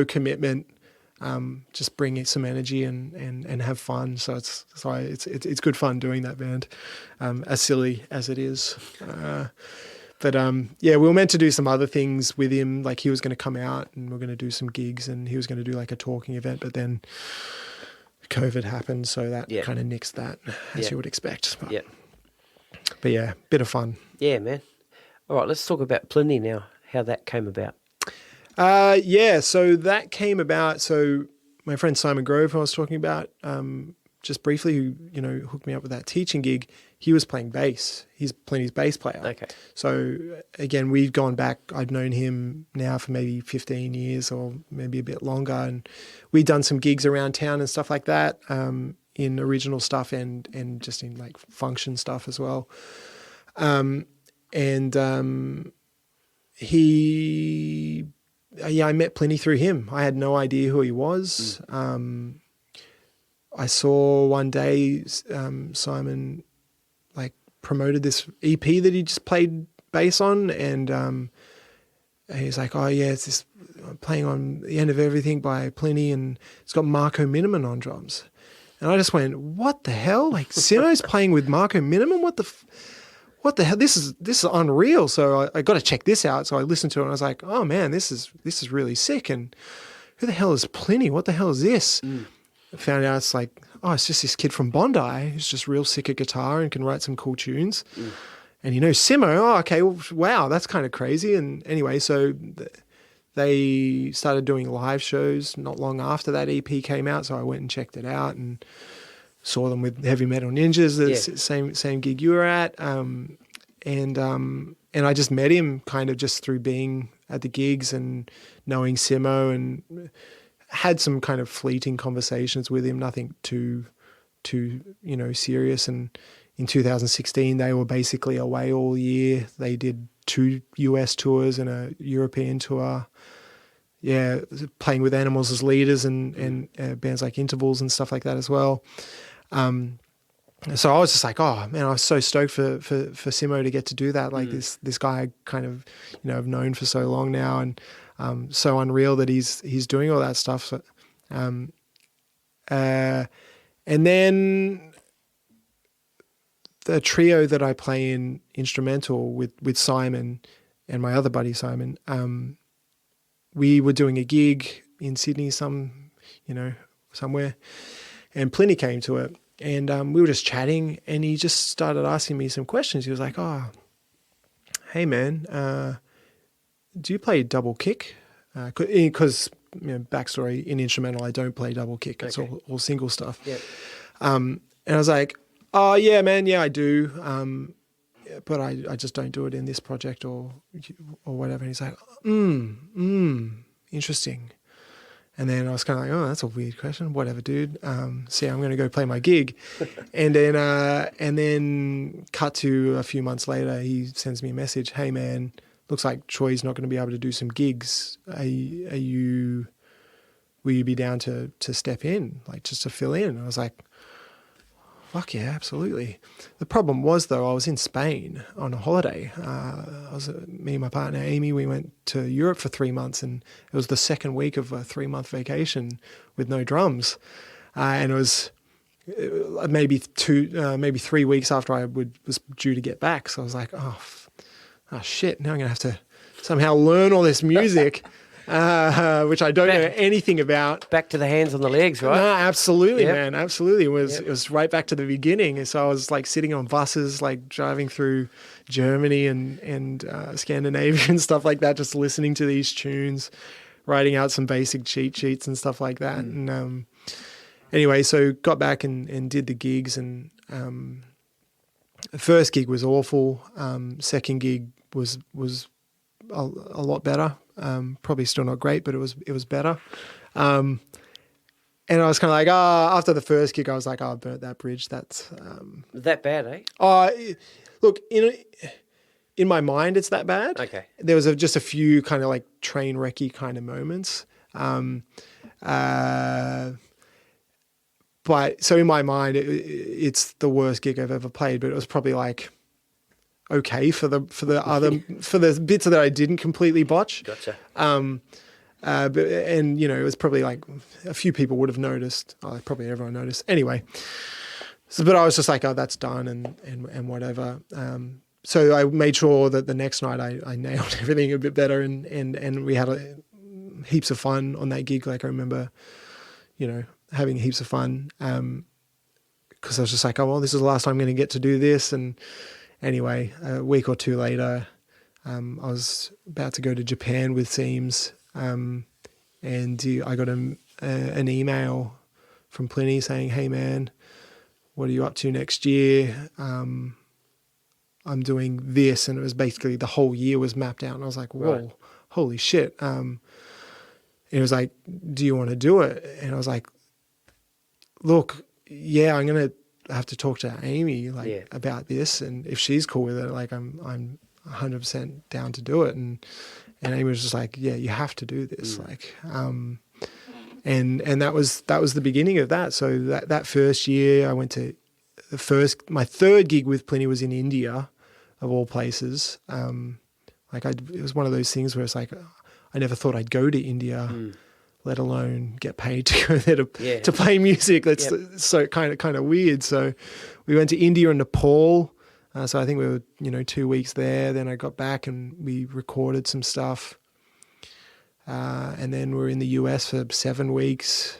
commitment. Just bring in some energy and have fun. So it's good fun doing that band, as silly as it is. But we were meant to do some other things with him. Like he was going to come out and we're going to do some gigs and he was going to do like a talking event. But then COVID happened, so that kind of nixed that, as you would expect. But yeah, bit of fun. Yeah, man. All right, let's talk about Plini now. How that came about. So that came about. So my friend Simon Grove, who I was talking about, just briefly, who hooked me up with that teaching gig. He was playing bass. He's Plini's bass player. Okay. So again, we've gone back. I've known him now for maybe 15 years or maybe a bit longer, and we've done some gigs around town and stuff like that, in original stuff and just in like function stuff as well. I met Plini through him. I had no idea who he was. I saw one day Simon promoted this EP that he just played bass on, and he's like, "Oh yeah, it's this playing on The End of Everything by Plini, and it's got Marco Miniman on drums." And I just went, "What the hell? Like Simo's playing with Marco Miniman? What the hell? This is unreal." So I got to check this out. So I listened to it and I was like, "Oh man, this is really sick." And who the hell is Plini? What the hell is this? I found out it's like, it's just this kid from Bondi who's just real sick at guitar and can write some cool tunes. And Simo, okay, wow, that's kind of crazy. And anyway, so they started doing live shows not long after that EP came out. So I went and checked it out and saw them with Heavy Metal Ninjas, the same gig you were at. And I just met him kind of just through being at the gigs and knowing Simo, and had some kind of fleeting conversations with him, nothing too serious. And in 2016, they were basically away all year. They did 2 US tours and a European tour. Yeah, playing with Animals as leaders and bands like Intervals and stuff like that as well. So I was just like, oh man, I was so stoked for Simo to get to do that. Like this guy I kind of, I've known for so long now, and so unreal that he's doing all that stuff. So, and then the trio that I play in instrumental with Simon and my other buddy Simon, we were doing a gig in Sydney somewhere, and Plini came to it. And we were just chatting, and he just started asking me some questions. He was like, "Oh, hey man, do you play double kick?" Because backstory, in instrumental, I don't play double kick. It's all single stuff. Yep. And I was like, oh, yeah, man, yeah, I do. But I just don't do it in this project or whatever. And he's like, interesting. And then I was kind of like, oh, that's a weird question. Whatever, dude. See, I'm going to go play my gig. and then cut to a few months later, he sends me a message. Hey, man, looks like Troy's not going to be able to do some gigs. Will you be down to step in, like just to fill in? And I was like, fuck yeah, absolutely. The problem was, though, I was in Spain on a holiday. Me and my partner, Amy, we went to Europe for 3 months, and it was the second week of a 3-month vacation with no drums. And it was maybe 3 weeks after I was due to get back. So I was like, oh shit, now I'm going to have to somehow learn all this music. Which I don't know anything about. Back to the hands on the legs, right? No, absolutely, man. Absolutely. It was right back to the beginning. And so I was like sitting on buses, like driving through Germany and Scandinavia and stuff like that, just listening to these tunes, writing out some basic cheat sheets and stuff like that. And anyway, so got back and did the gigs. And the first gig was awful. Second gig was a lot better. Probably still not great, but it was better. And I was kind of like, after the first gig, I was like, I burnt that bridge. That's that bad, eh? Look, in my mind, it's that bad. Okay. There was just a few kind of like train wrecky kind of moments. But so in my mind, it's the worst gig I've ever played. But it was probably like okay for the bits that I didn't completely botch. Gotcha. But it was probably like a few people would have noticed. Probably everyone noticed. Anyway, but I was just like, oh, that's done and whatever. So I made sure that the next night I nailed everything a bit better and we had heaps of fun on that gig. Like I remember, having heaps of fun because I was just like, oh, well, this is the last time I'm going to get to do this. And anyway, a week or two later, I was about to go to Japan with Seims, and I got an email from Plini saying, hey, man, what are you up to next year? I'm doing this. And it was basically the whole year was mapped out. And I was like, whoa, right. Holy shit. It was like, do you want to do it? And I was like, look, yeah, I'm going to have to talk to Amy about this, and if she's cool with it, like I'm 100% down to do it. And Amy was just like, yeah, you have to do this. And that was the beginning of that. So that first year I went to my third gig with Plini was in India, of all places. It was one of those things where it's like, I never thought I'd go to India, let alone get paid to go there to play music. That's so kind of weird. So we went to India and Nepal. So I think we were, 2 weeks there. Then I got back and we recorded some stuff. And then we were in the US for 7 weeks,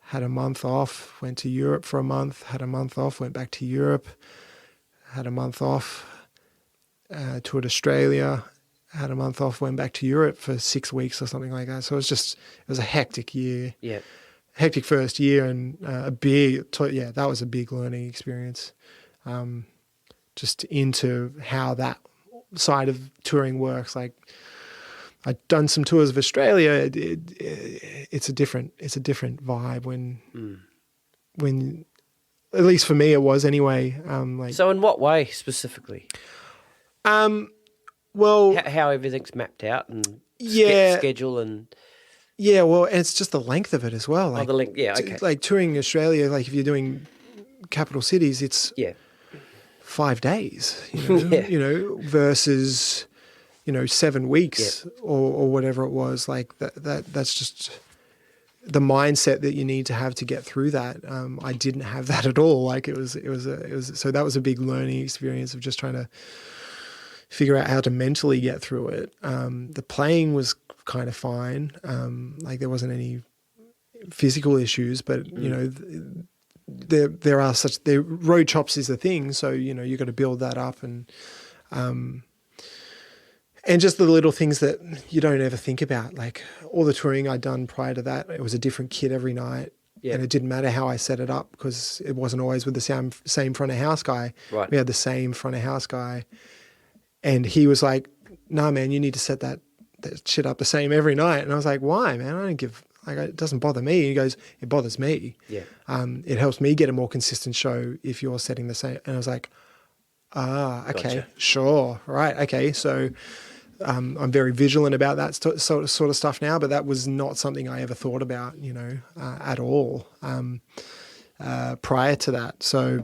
had a month off, went to Europe for a month, had a month off, went back to Europe, had a month off, toured Australia, had a month off, went back to Europe for 6 weeks or something like that. So it was a hectic year. Yeah. Hectic first year and that was a big learning experience. Just into how that side of touring works. Like I'd done some tours of Australia. It's a different vibe when at least for me it was anyway. So in what way specifically? Well, how everything's mapped out and schedule and well, and it's just the length of it as well. Like, the length, okay. Like touring Australia, like if you're doing capital cities, it's 5 days, versus 7 weeks or whatever it was. Like that's just the mindset that you need to have to get through that. I didn't have that at all. Like it was so that was a big learning experience of just trying to figure out how to mentally get through it. The playing was kind of fine. Like there wasn't any physical issues, but there are road chops is a thing. So, you got to build that up and just the little things that you don't ever think about. Like all the touring I'd done prior to that, it was a different kit every night. Yeah. And it didn't matter how I set it up because it wasn't always with the same front of house guy. Right. We had the same front of house guy. And he was like, nah, man, you need to set that shit up the same every night. And I was like, why, man? I don't give, like, it doesn't bother me. He goes, it bothers me. Yeah. It helps me get a more consistent show if you're setting the same. And I was like, okay, Gotcha. sure. Right. Okay. So, I'm very vigilant about that sort of stuff now, but that was not something I ever thought about, at all, prior to that. So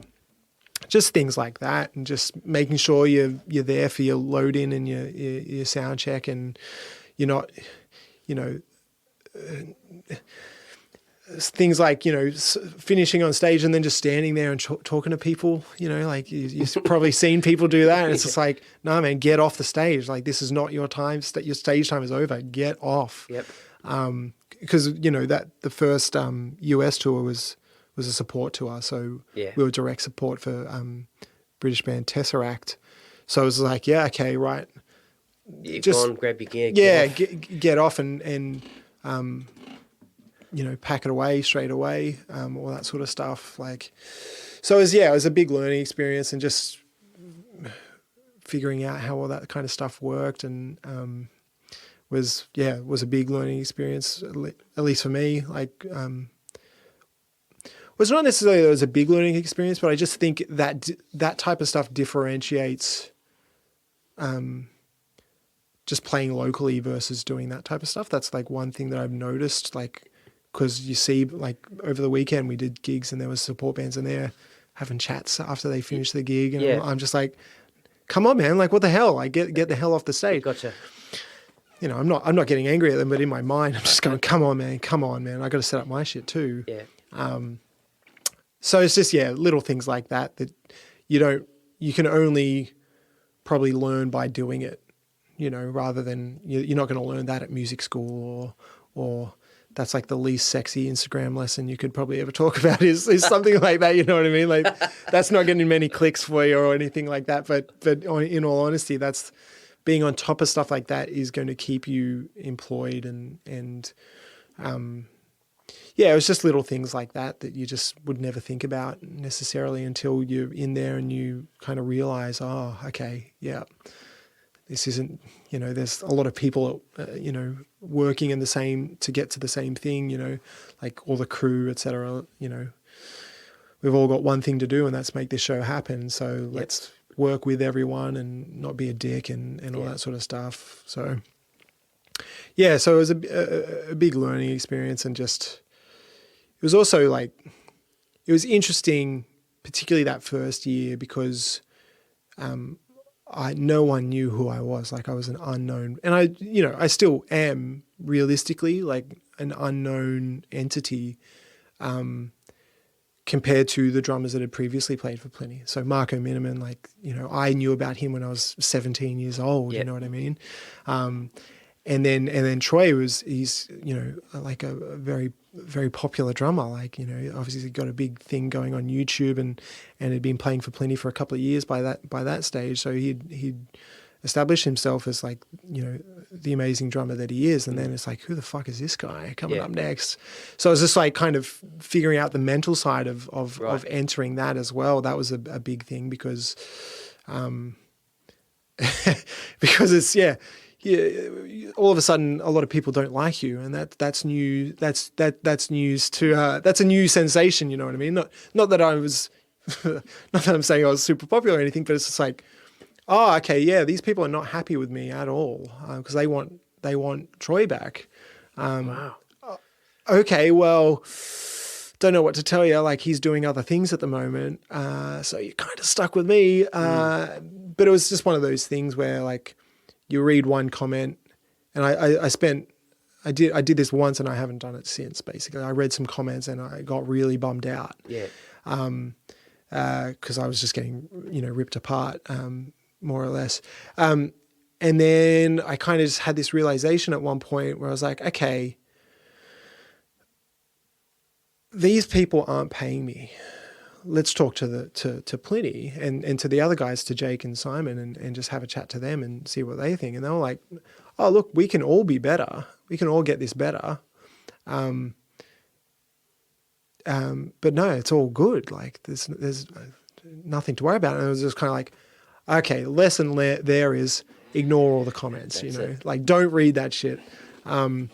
just things like that, and just making sure you're there for your load in and your sound check, and you're not, things like, finishing on stage and then just standing there and talking to people, like you've probably seen people do that. And it's just like, no, man, get off the stage. Like, this is not your time. Your stage time is over. Get off. Yep. Because, that the first US tour was a support tour. So Yeah. we were direct support for British band Tesseract. So it was like, yeah, okay, right. You've Just gone, grab your gear. Yeah, Get off. get off and pack it away straight away, all that sort of stuff. Like, so it was a big learning experience, and just figuring out how all that kind of stuff worked, and was a big learning experience, at least for me. Like, was not necessarily that it was a big learning experience, but I just think that that type of stuff differentiates just playing locally versus doing that type of stuff. That's like one thing that I've noticed, like, because you see, like, over the weekend we did gigs and there was support bands in there having chats after they finished the gig, and Yeah. I'm just like, come on, man, like, what the hell? Like, get the hell off the stage. Gotcha. I'm not getting angry at them, but in my mind I'm just going, come on, man, I got to set up my shit too. Yeah. So it's just, little things like that you can only probably learn by doing it, rather than you're not going to learn that at music school, or that's like the least sexy Instagram lesson you could probably ever talk about is something like that. You know what I mean? Like, that's not getting many clicks for you or anything like that. But in all honesty, that's being on top of stuff like that is going to keep you employed, and it was just little things like that you just would never think about necessarily until you're in there and you kind of realize, oh, okay, yeah, this isn't, there's a lot of people, working in to get to the same thing, like all the crew, et cetera, we've all got one thing to do, and that's make this show happen. So let's work with everyone and not be a dick and all that sort of stuff. So, so it was a big learning experience, and just, it was also like, it was interesting, particularly that first year, because no one knew who I was. Like, I was an unknown, and I still am realistically like an unknown entity compared to the drummers that had previously played for Plini. So Marco Miniman, like, I knew about him when I was 17 years old. Yep. You know what I mean? And then Troy he's like a very, very popular drummer. Like, obviously he got a big thing going on YouTube, and had been playing for Plini for a couple of years by that stage. So he'd established himself as, like, the amazing drummer that he is. And then it's like, who the fuck is this guy coming up next? So it was just like kind of figuring out the mental side of entering that as well. That was a big thing, because because it's all of a sudden a lot of people don't like you, and that's new. That's news to that's a new sensation. You know what I mean? Not that I was, not that I'm saying I was super popular or anything, but it's just like, oh, okay, yeah, these people are not happy with me at all, because they want Troy back. Wow. Okay, well, don't know what to tell you. Like, he's doing other things at the moment, so you're kind of stuck with me. But it was just one of those things where, like, you read one comment, and I did this once, and I haven't done it since. Basically, I read some comments and I got really bummed out. Yeah. Because I was just getting ripped apart, more or less. And then I kind of just had this realization at one point where I was like, okay, these people aren't paying me. Let's talk to Plini and to the other guys, to Jake and Simon, and just have a chat to them and see what they think. And they were like, oh, look, we can all be better. We can all get this better. but no, it's all good. Like there's nothing to worry about. And it was just kind of like, okay, lesson there is ignore all the comments. That's it. Like don't read that shit. And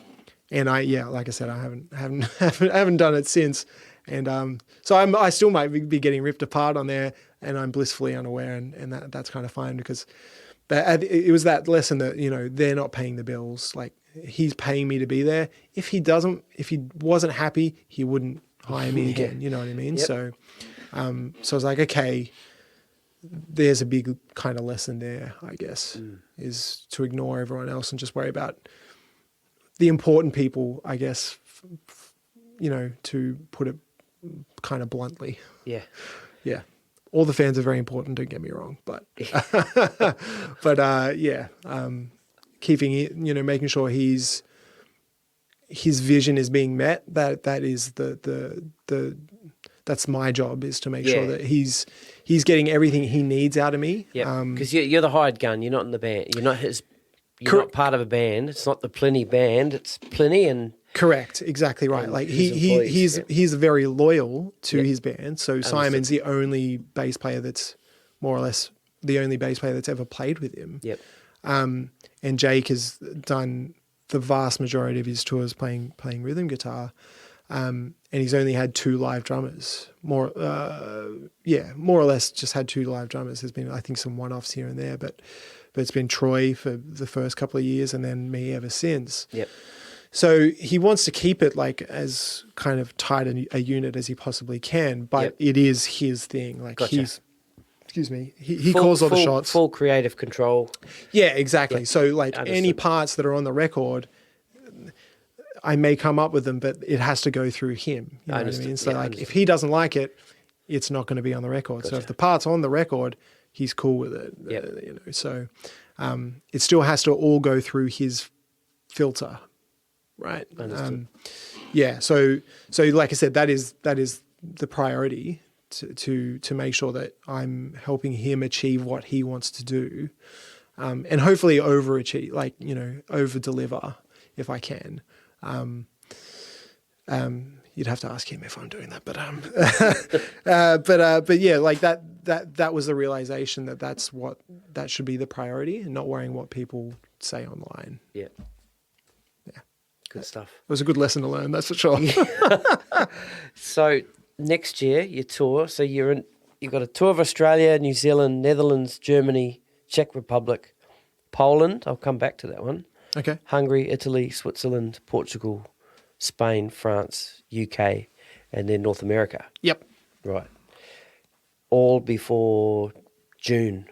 like I said, I haven't done it since. And so I still might be getting ripped apart on there, and I'm blissfully unaware, and that's kind of fine, because it was that lesson that, they're not paying the bills. Like, he's paying me to be there. If he wasn't happy, he wouldn't hire me again. You know what I mean? Yep. So I was like, okay, there's a big kind of lesson there, I guess, is to ignore everyone else and just worry about the important people, I guess, to put it kind of bluntly. Yeah. Yeah. All the fans are very important, don't get me wrong, but keeping it, making sure his vision is being met. That is that's my job, is to make sure that he's getting everything he needs out of me. Yeah, because you're the hired gun. You're not in the band. You're not not part of a band. It's not the Plini band. It's Plini and. Correct, exactly right. Like he's very loyal to his band. So Simon's the only bass player that's more or less the only bass player that's ever played with him. Yep. And Jake has done the vast majority of his tours playing rhythm guitar. And he's only had 2 live drummers. More or less just had 2 live drummers. There's been, I think, some one-offs here and there, but it's been Troy for the first couple of years and then me ever since. Yep. So he wants to keep it like as kind of tight a unit as he possibly can, but it is his thing. Like he calls all the shots. Full creative control. Yeah, exactly. Yep. So like any parts that are on the record, I may come up with them, but it has to go through him. You know what I mean? So if he doesn't like it, it's not going to be on the record. Gotcha. So if the part's on the record, he's cool with it. Yep. So it still has to all go through his filter. Right. So like I said, that is the priority to make sure that I'm helping him achieve what he wants to do, and hopefully overachieve, like, over deliver if I can. You'd have to ask him if I'm doing that, but yeah, like that was the realization that should be the priority, and not worrying what people say online. Yeah. Good stuff. It was a good lesson to learn, that's for sure. So next year you tour. So you've got a tour of Australia, New Zealand, Netherlands, Germany, Czech Republic, Poland. I'll come back to that one. Okay. Hungary, Italy, Switzerland, Portugal, Spain, France, UK, and then North America. Yep. Right. All before June.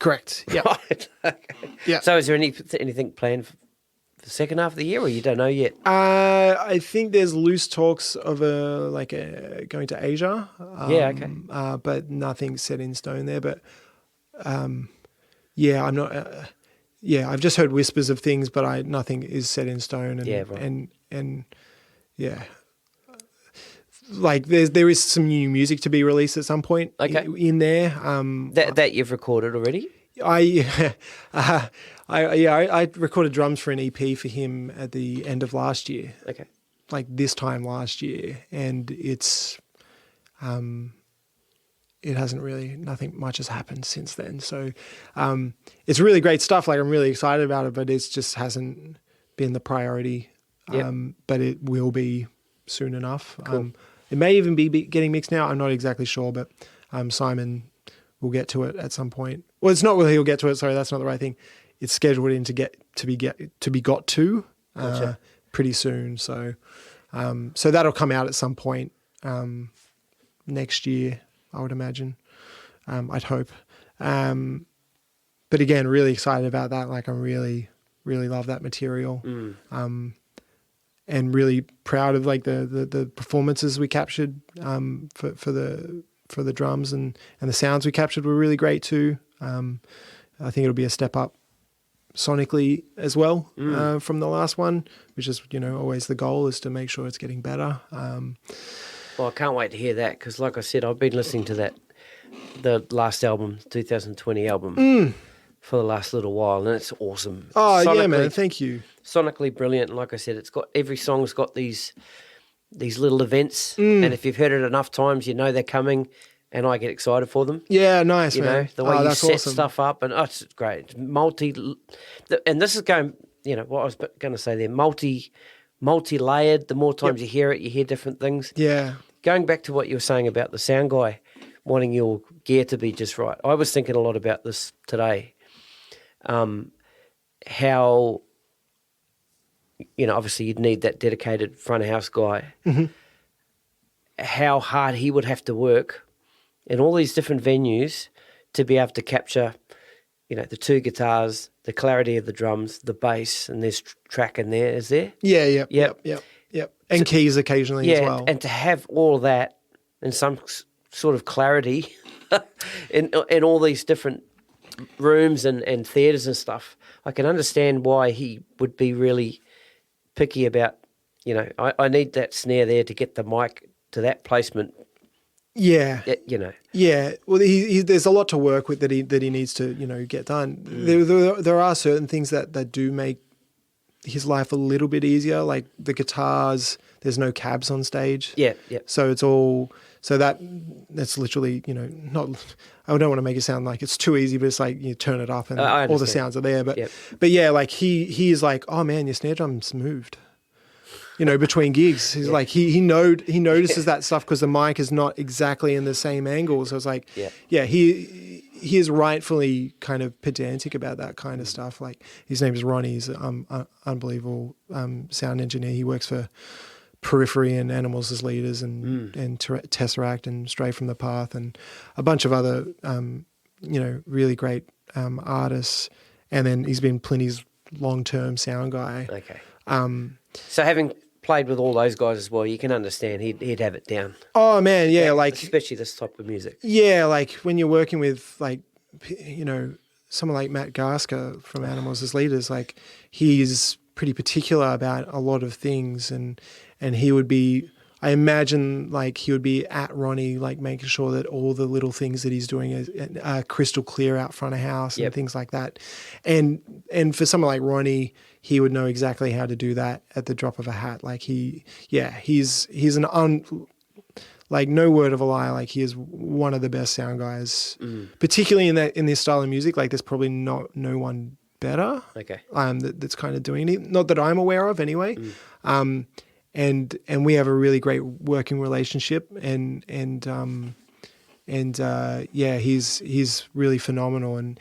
Correct. Yep. Right. Okay. Yeah. So is there anything planned for the second half of the year, or you don't know yet? I think there's loose talks of going to Asia. Okay. But nothing set in stone there. But I'm not. I've just heard whispers of things, but nothing is set in stone. And, and like there is some new music to be released at some point. Okay. In there. That you've recorded already? I recorded drums for an EP for him at the end of last year. Okay. Like this time last year, and it hasn't really, nothing much has happened since then. So it's really great stuff. Like, I'm really excited about it, but it just hasn't been the priority. Yep. But it will be soon enough. Cool. It may even be getting mixed now. I'm not exactly sure, but Simon will get to it at some point. Well, it's not really he'll get to it. Sorry, that's not the right thing. It's scheduled in to be got to Gotcha. pretty soon. So that'll come out at some point next year, I would imagine. I'd hope. But again, really excited about that. Like, I really, really love that material. And really proud of like the performances we captured for the drums, and the sounds we captured were really great too. I think it'll be a step up sonically as well from the last one, which is, always the goal, is to make sure it's getting better. Well, I can't wait to hear that, because like I said, I've been listening to the last album, 2020 album, for the last little while, and it's awesome. Oh, yeah, man, thank you. Sonically brilliant, and like I said, every song's got these these little events, and if you've heard it enough times, you know they're coming, and I get excited for them. Yeah, nice, You man. know, the way you set awesome. stuff up, and it's great. And this is going, you know, what I was going to say there, multi-layered. The more times you hear it, you hear different things. Yeah. Going back to what you were saying about the sound guy wanting your gear to be just right, I was thinking a lot about this today. How, you know, obviously you'd need that dedicated front of house guy. Mm-hmm. How hard he would have to work in all these different venues to be able to capture, you know, the two guitars, the clarity of the drums, the bass, and there's track in there, is there? Yeah, yep. And keys occasionally as well. And to have all of that in some sort of clarity in all these different rooms and theatres and stuff, I can understand why he would be really picky about, you know, I need that snare there to get the mic to that placement. Yeah. You know. Yeah. Well, there's a lot to work with that he needs to, you know, get done. There are certain things that do make his life a little bit easier, like the guitars. There's no cabs on stage. Yeah. So it's all that's literally, you know, not. I don't want to make it sound like it's too easy, but it's like you turn it up and all the sounds are there. But yeah, like he is like, oh man, your snare drum's moved. You know, between gigs, he's like he notices that stuff because the mic is not exactly in the same angle. So it's like, he is rightfully kind of pedantic about that kind of stuff. Like his name is Ronnie. He's an unbelievable sound engineer. He works for Periphery and Animals as Leaders and Tesseract and Stray from the Path and a bunch of other you know, really great artists. And then he's been Plini's long-term sound guy. Okay. So having played with all those guys as well, you can understand he'd have it down. Oh man, yeah, like especially this type of music. Yeah, like when you're working with like, you know, someone like Matt Gasker from Animals as Leaders, like he's pretty particular about a lot of things, and he would be, I imagine, like he would be at Ronnie, like making sure that all the little things that he's doing are crystal clear out front of house and things like that. And for someone like Ronnie, he would know exactly how to do that at the drop of a hat. Like he's like no word of a lie. Like he is one of the best sound guys, particularly in this style of music. Like there's probably no one better. Okay. That's kind of doing it. Not that I'm aware of, anyway. And we have a really great working relationship, and he's really phenomenal, and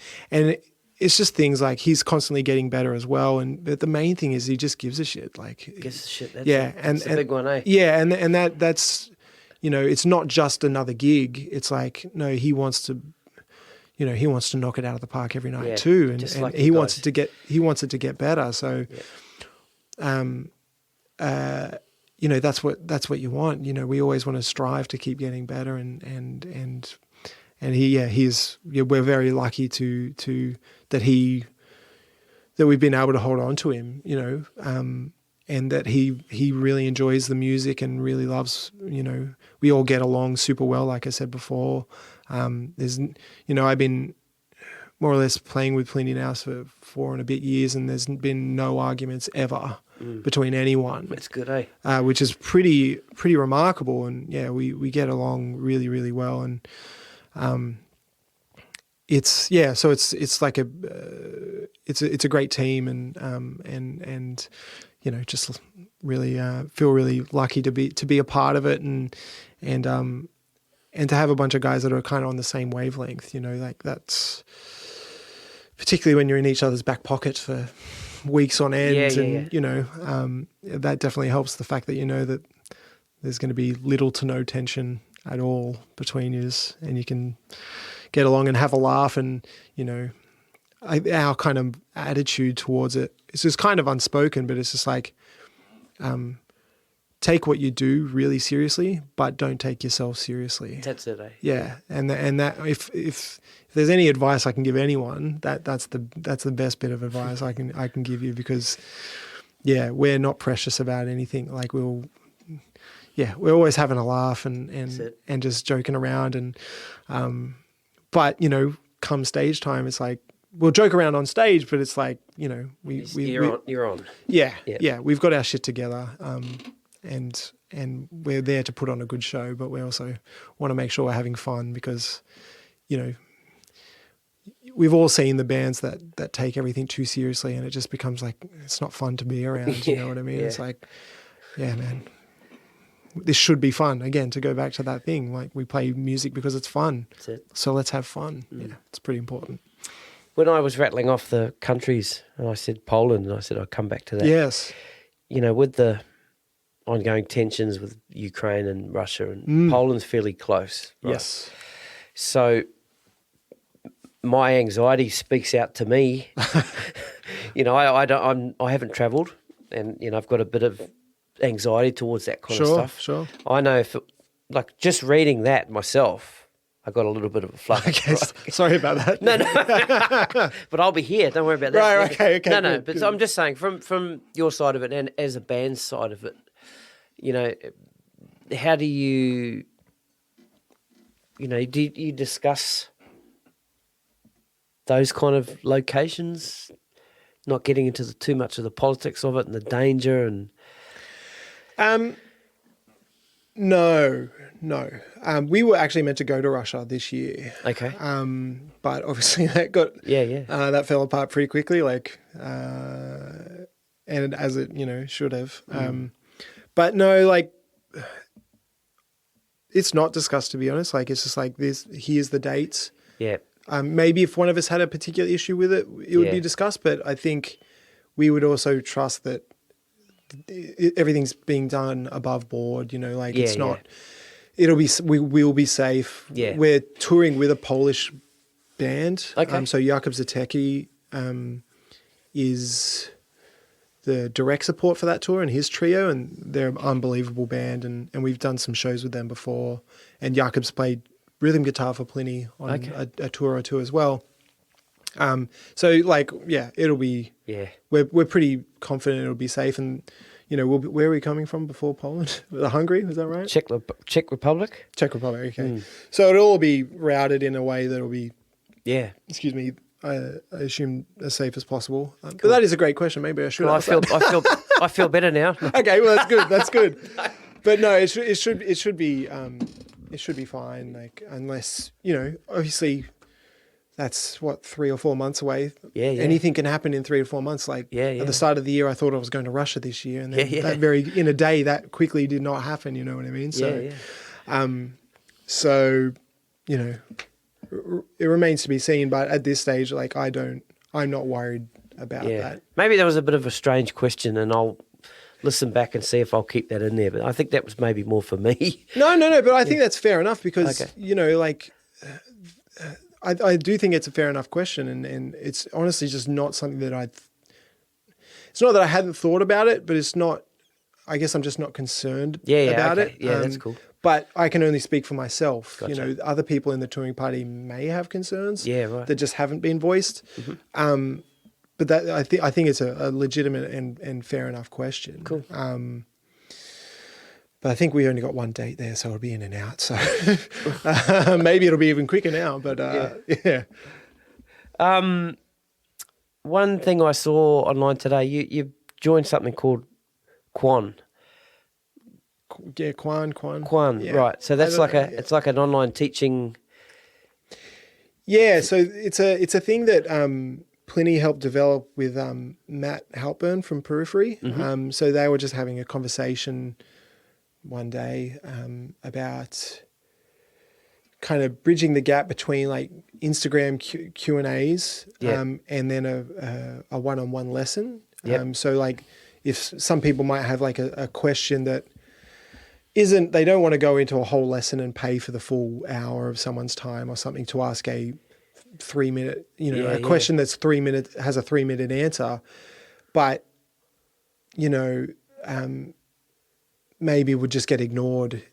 it's just things like he's constantly getting better as well, but the main thing is he just gives a shit. Like gives a shit. That's that's a big one, eh? Yeah, and that's, you know, it's not just another gig. It's like, no, he wants to, you know, he wants to knock it out of the park every night too, and like he wants it to get better. So, you know, that's what you want. You know, we always want to strive to keep getting better, and we're very lucky to that we've been able to hold on to him, you know, and that he really enjoys the music and really loves, you know, we all get along super well, like I said before. There's, you know, I've been more or less playing with Plini now for 4 and a bit years, and there's been no arguments ever between anyone. That's good, eh? Which is pretty remarkable, and we get along really, really well, and it's like it's a great team, and you know, just really feel really lucky to be a part of it, and to have a bunch of guys that are kind of on the same wavelength. You know, like that's particularly when you're in each other's back pocket for weeks on end, you know, that definitely helps, the fact that you know that there's going to be little to no tension at all between you, and you can get along and have a laugh. And, you know, our kind of attitude towards it is just kind of unspoken, but it's just like, take what you do really seriously, but don't take yourself seriously. That's it, eh? Yeah, and that if there's any advice I can give anyone, that's the best bit of advice I can give you, because we're not precious about anything. Like we're always having a laugh and just joking around, and but you know, come stage time, it's like we'll joke around on stage, but it's like, you know, you're on. Yeah, we've got our shit together. and we're there to put on a good show, but we also want to make sure we're having fun because, you know, we've all seen the bands that take everything too seriously and it just becomes like, it's not fun to be around. You know what I mean? Yeah. It's like, yeah, man, this should be fun. Again, to go back to that thing, like we play music because it's fun. That's it. So let's have fun. Yeah, it's pretty important. When I was rattling off the countries and I said Poland and I said I'd come back to that. Yes. You know, with the ongoing tensions with Ukraine and Russia and Poland's fairly close. Right? Yes. So my anxiety speaks out to me. You know, I haven't travelled, and you know I've got a bit of anxiety towards that kind of stuff. Sure. I know if like just reading that myself, I got a little bit of a flutter. Okay, right? sorry about that. No. But I'll be here. Don't worry about that. Right. Okay. No. Good, But good. so I'm just saying from your side of it and as a band side of it, you know, how do you discuss those kind of locations, not getting into too much of the politics of it and the danger and... No. We were actually meant to go to Russia this year. Okay. But obviously that got that fell apart pretty quickly, like and as it, you know, should have. But no, like it's not discussed, to be honest. Like it's just like this, here's the dates. Yeah. Maybe if one of us had a particular issue with it, it would be discussed, but I think we would also trust that everything's being done above board, you know, like it's not, we will be safe. Yeah. We're touring with a Polish band. Okay. So Jakub Zatecki is the direct support for that tour and his trio, and they're an unbelievable band, and we've done some shows with them before, and Jakub's played rhythm guitar for Plini on a tour or two as well. So like, it'll be, we're pretty confident it'll be safe. And, you know, where are we coming from before Poland? Hungary, is that right? Czech Republic? Czech Republic, okay. So it'll all be routed in a way that'll be, excuse me, I assume as safe as possible. But that is a great question. Maybe I should Well, ask that. I feel better now. Okay, well that's good. But no, it should be fine. Like, unless, you know, obviously that's what, 3 or 4 months away. Yeah. Anything can happen in 3 or 4 months. Like at the start of the year, I thought I was going to Russia this year, and then in a day that quickly did not happen. You know what I mean? So, so, you know, it remains to be seen. But at this stage, like I'm not worried about that. Maybe that was a bit of a strange question, and I'll listen back and see if I'll keep that in there. But I think that was maybe more for me. No. But I think that's fair enough because, you know, like I do think it's a fair enough question, and it's honestly just not something that it's not that I hadn't thought about it, but it's not, I guess I'm just not concerned about it. Yeah, that's cool. But I can only speak for myself. Gotcha. You know, other people in the touring party may have concerns that just haven't been voiced. Mm-hmm. But that I think it's a legitimate and fair enough question. Cool. But I think we only got one date there, so it'll be in and out. So maybe it'll be even quicker now. But one thing I saw online today, you joined something called Quan. Yeah, Quan. Yeah. Right. So that's like it's like an online teaching. Yeah. So it's a thing that Plini helped develop with Matt Halpern from Periphery. Mm-hmm. So they were just having a conversation one day about kind of bridging the gap between like Instagram Q&As and then a one-on-one lesson. Yep. So like if some people might have like a question that they don't want to go into a whole lesson and pay for the full hour of someone's time or something to ask a 3-minute, you know, question that's 3 minutes, has a 3-minute answer, but, you know, maybe would just get ignored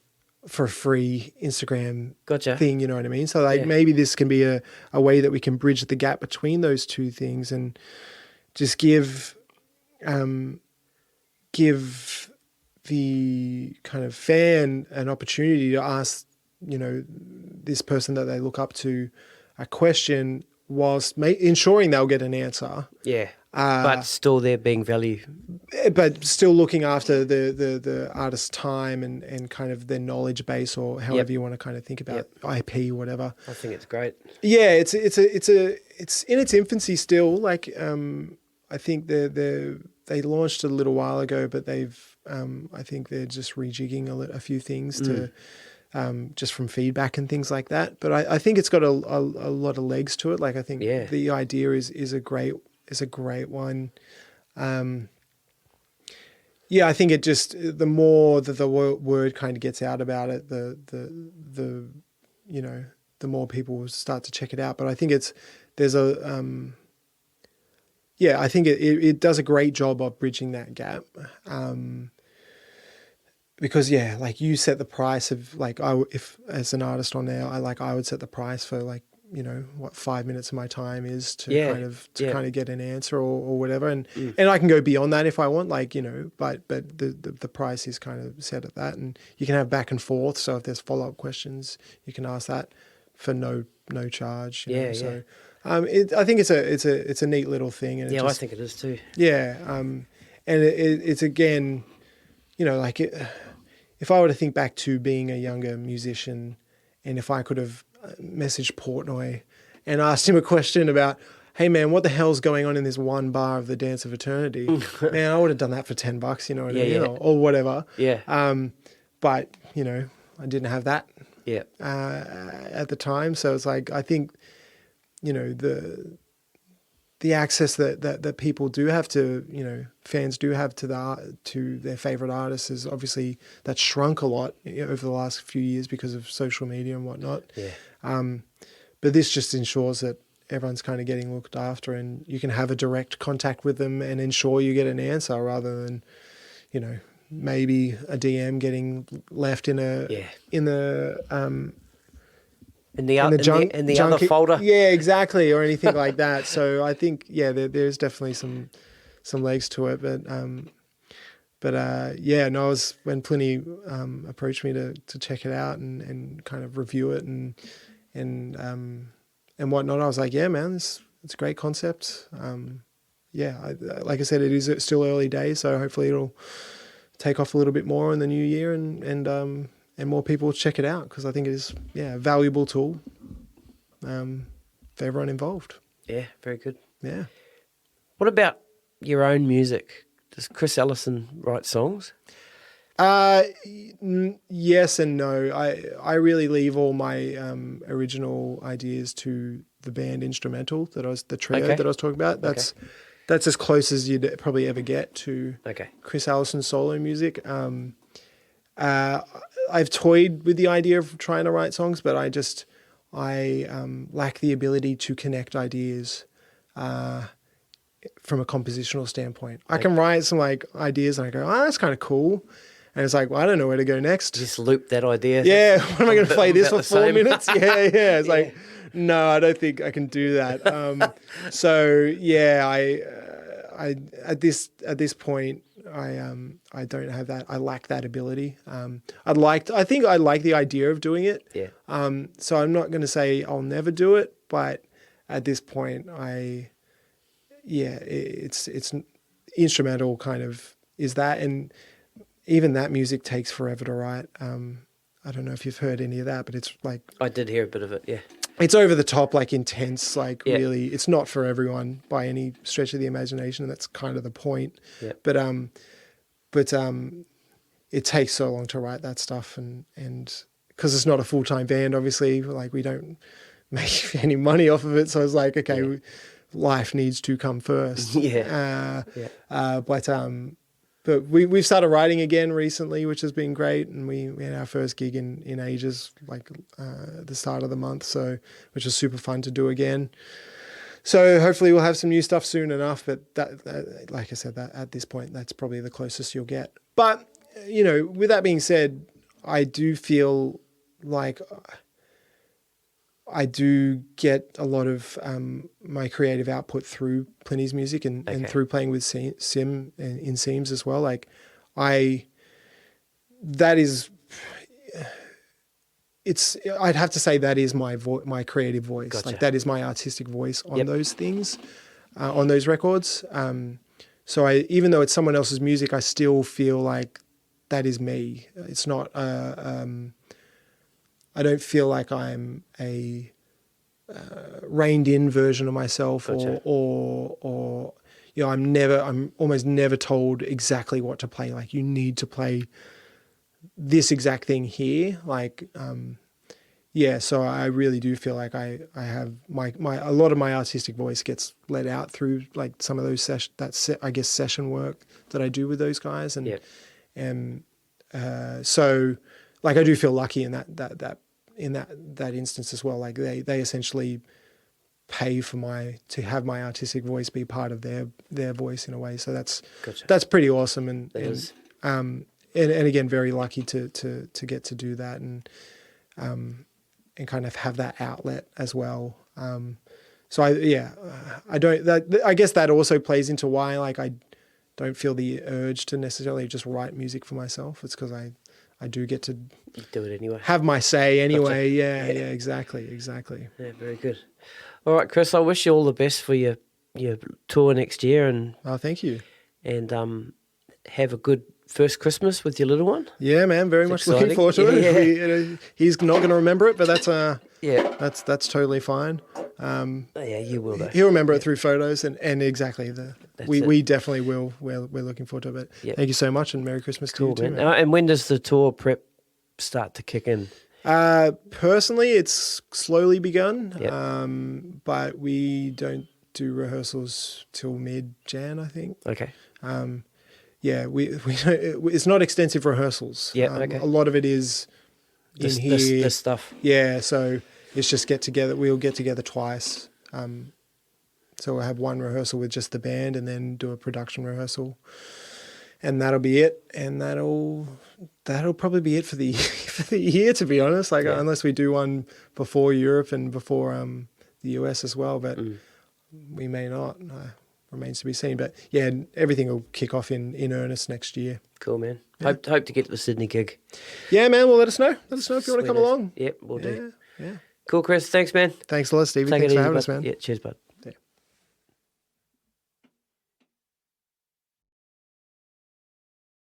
for a free Instagram thing, you know what I mean? So like maybe this can be a way that we can bridge the gap between those two things and just give the kind of fan an opportunity to ask, you know, this person that they look up to a question whilst ensuring they'll get an answer. Yeah. But still there being value. But still looking after the artist's time and kind of their knowledge base, or however you want to kind of think about IP, whatever. I think it's great. Yeah, it's in its infancy still. Like I think they launched a little while ago, but I think they're just rejigging a few things to just from feedback and things like that. But I think it's got a lot of legs to it. Like I think the idea is a great one. I think it just, the more that the word kind of gets out about it, the more people will start to check it out. But I think I think it does a great job of bridging that gap. Because like you set the price of, like, if as an artist on there, I would set the price for, like, what 5 minutes of my time is to kind of get an answer or whatever, and I can go beyond that if I want, like, but the price is kind of set at that, and you can have back and forth. So if there's follow-up questions, you can ask that for no charge. So I think it's a neat little thing, and I think it is too. And it's again, like if I were to think back to being a younger musician, and if I could have messaged Portnoy and asked him a question about, hey man, what the hell's going on in this one bar of the Dance of Eternity? Man, I would have done that for $10, what I mean? Or whatever. But I didn't have that at the time, so it's like, I think the access that people do have to, fans do have to their favorite artists is obviously, that's shrunk a lot over the last few years because of social media and whatnot. But this just ensures that everyone's kind of getting looked after, and you can have a direct contact with them and ensure you get an answer, rather than, maybe a DM getting left in the other folder. Yeah, exactly, or anything like that. So I think, there's definitely some legs to it. But when Plini approached me to check it out and kind of review it and whatnot, I was like, yeah, man, it's a great concept. Like I said, it is still early days, so hopefully it'll take off a little bit more in the new year, and more people will check it out, because I think it is a valuable tool for everyone involved. Yeah, very good. Yeah. What about your own music? Does Chris Allison write songs? Yes and no. I really leave all my original ideas to the band instrumental that I was talking about. That's as close as you'd probably ever get to Chris Allison solo music. I've toyed with the idea of trying to write songs, but I lack the ability to connect ideas from a compositional standpoint. I can write some ideas and I go, that's kind of cool. And it's like, well, I don't know where to go next. Just loop that idea. Yeah, what am I going to play this for 4 minutes? Yeah. It's like, no, I don't think I can do that. I at this point, I don't have that. I lack that ability. I think I like the idea of doing it. Yeah. So I'm not going to say I'll never do it, but at this point, it's instrumental kind of is that, and even that music takes forever to write. I don't know if you've heard any of that, but it's like, I did hear a bit of it. Yeah. It's over the top, like intense, really. It's not for everyone by any stretch of the imagination, and that's kind of the point. Yeah. But it takes so long to write that stuff, and because it's not a full-time band, obviously, like we don't make any money off of it. So it's like, okay, life needs to come first. But we've started writing again recently, which has been great, and we had our first gig in ages, like the start of the month, which was super fun to do again. So hopefully we'll have some new stuff soon enough. But that, like I said, that at this point, that's probably the closest you'll get. But with that being said, I do feel like I do get a lot of my creative output through Plini's music and through playing with Seims in Seims as well. I'd have to say that is my creative voice. Gotcha. Like that is my artistic voice on those things. on those records. So even though it's someone else's music, I still feel like that is me. It's not. I don't feel like I'm a reined-in version of myself, Gotcha. or I'm almost never told exactly what to play. Like, you need to play this exact thing here. Like, so I really do feel like I have a lot of my artistic voice gets let out through like some of those session work that I do with those guys, and so like I do feel lucky in that instance as well. Like they essentially pay for to have my artistic voice be part of their voice in a way. So that's pretty awesome, and again, very lucky to get to do that, and kind of have that outlet as well. So I guess that also plays into why like I don't feel the urge to necessarily just write music for myself. It's because I do get to do it anyway. Have my say anyway. Gotcha. Yeah, exactly. Yeah, very good. All right, Chris, I wish you all the best for your tour next year, and thank you. And have a good first Christmas with your little one. Yeah, man, very much looking forward to it. Yeah. He's not going to remember it, but that's that's totally fine. You will though. He'll remember it through photos, and exactly we definitely will. We're looking forward to it. But thank you so much, and Merry Christmas to you too, man. And when does the tour prep start to kick in? Personally, it's slowly begun, but we don't do rehearsals till mid-Jan, I think. Okay. We don't, it's not extensive rehearsals. A lot of it is this stuff. Yeah, so it's just we'll get together twice. So we'll have one rehearsal with just the band, and then do a production rehearsal, and that'll be it. And that'll probably be it for the year, to be honest. Like unless we do one before Europe and before the US as well, but we may not. Remains to be seen. But yeah, everything will kick off in earnest next year. Cool, man. Yeah. Hope to get to the Sydney gig. Yeah, man. Well, let us know. Let us know if you want to come along. Yep, we'll do. Yeah. Cool, Chris. Thanks, man. Thanks a lot, Stevie. Thanks for having us, man. Yeah, cheers, bud.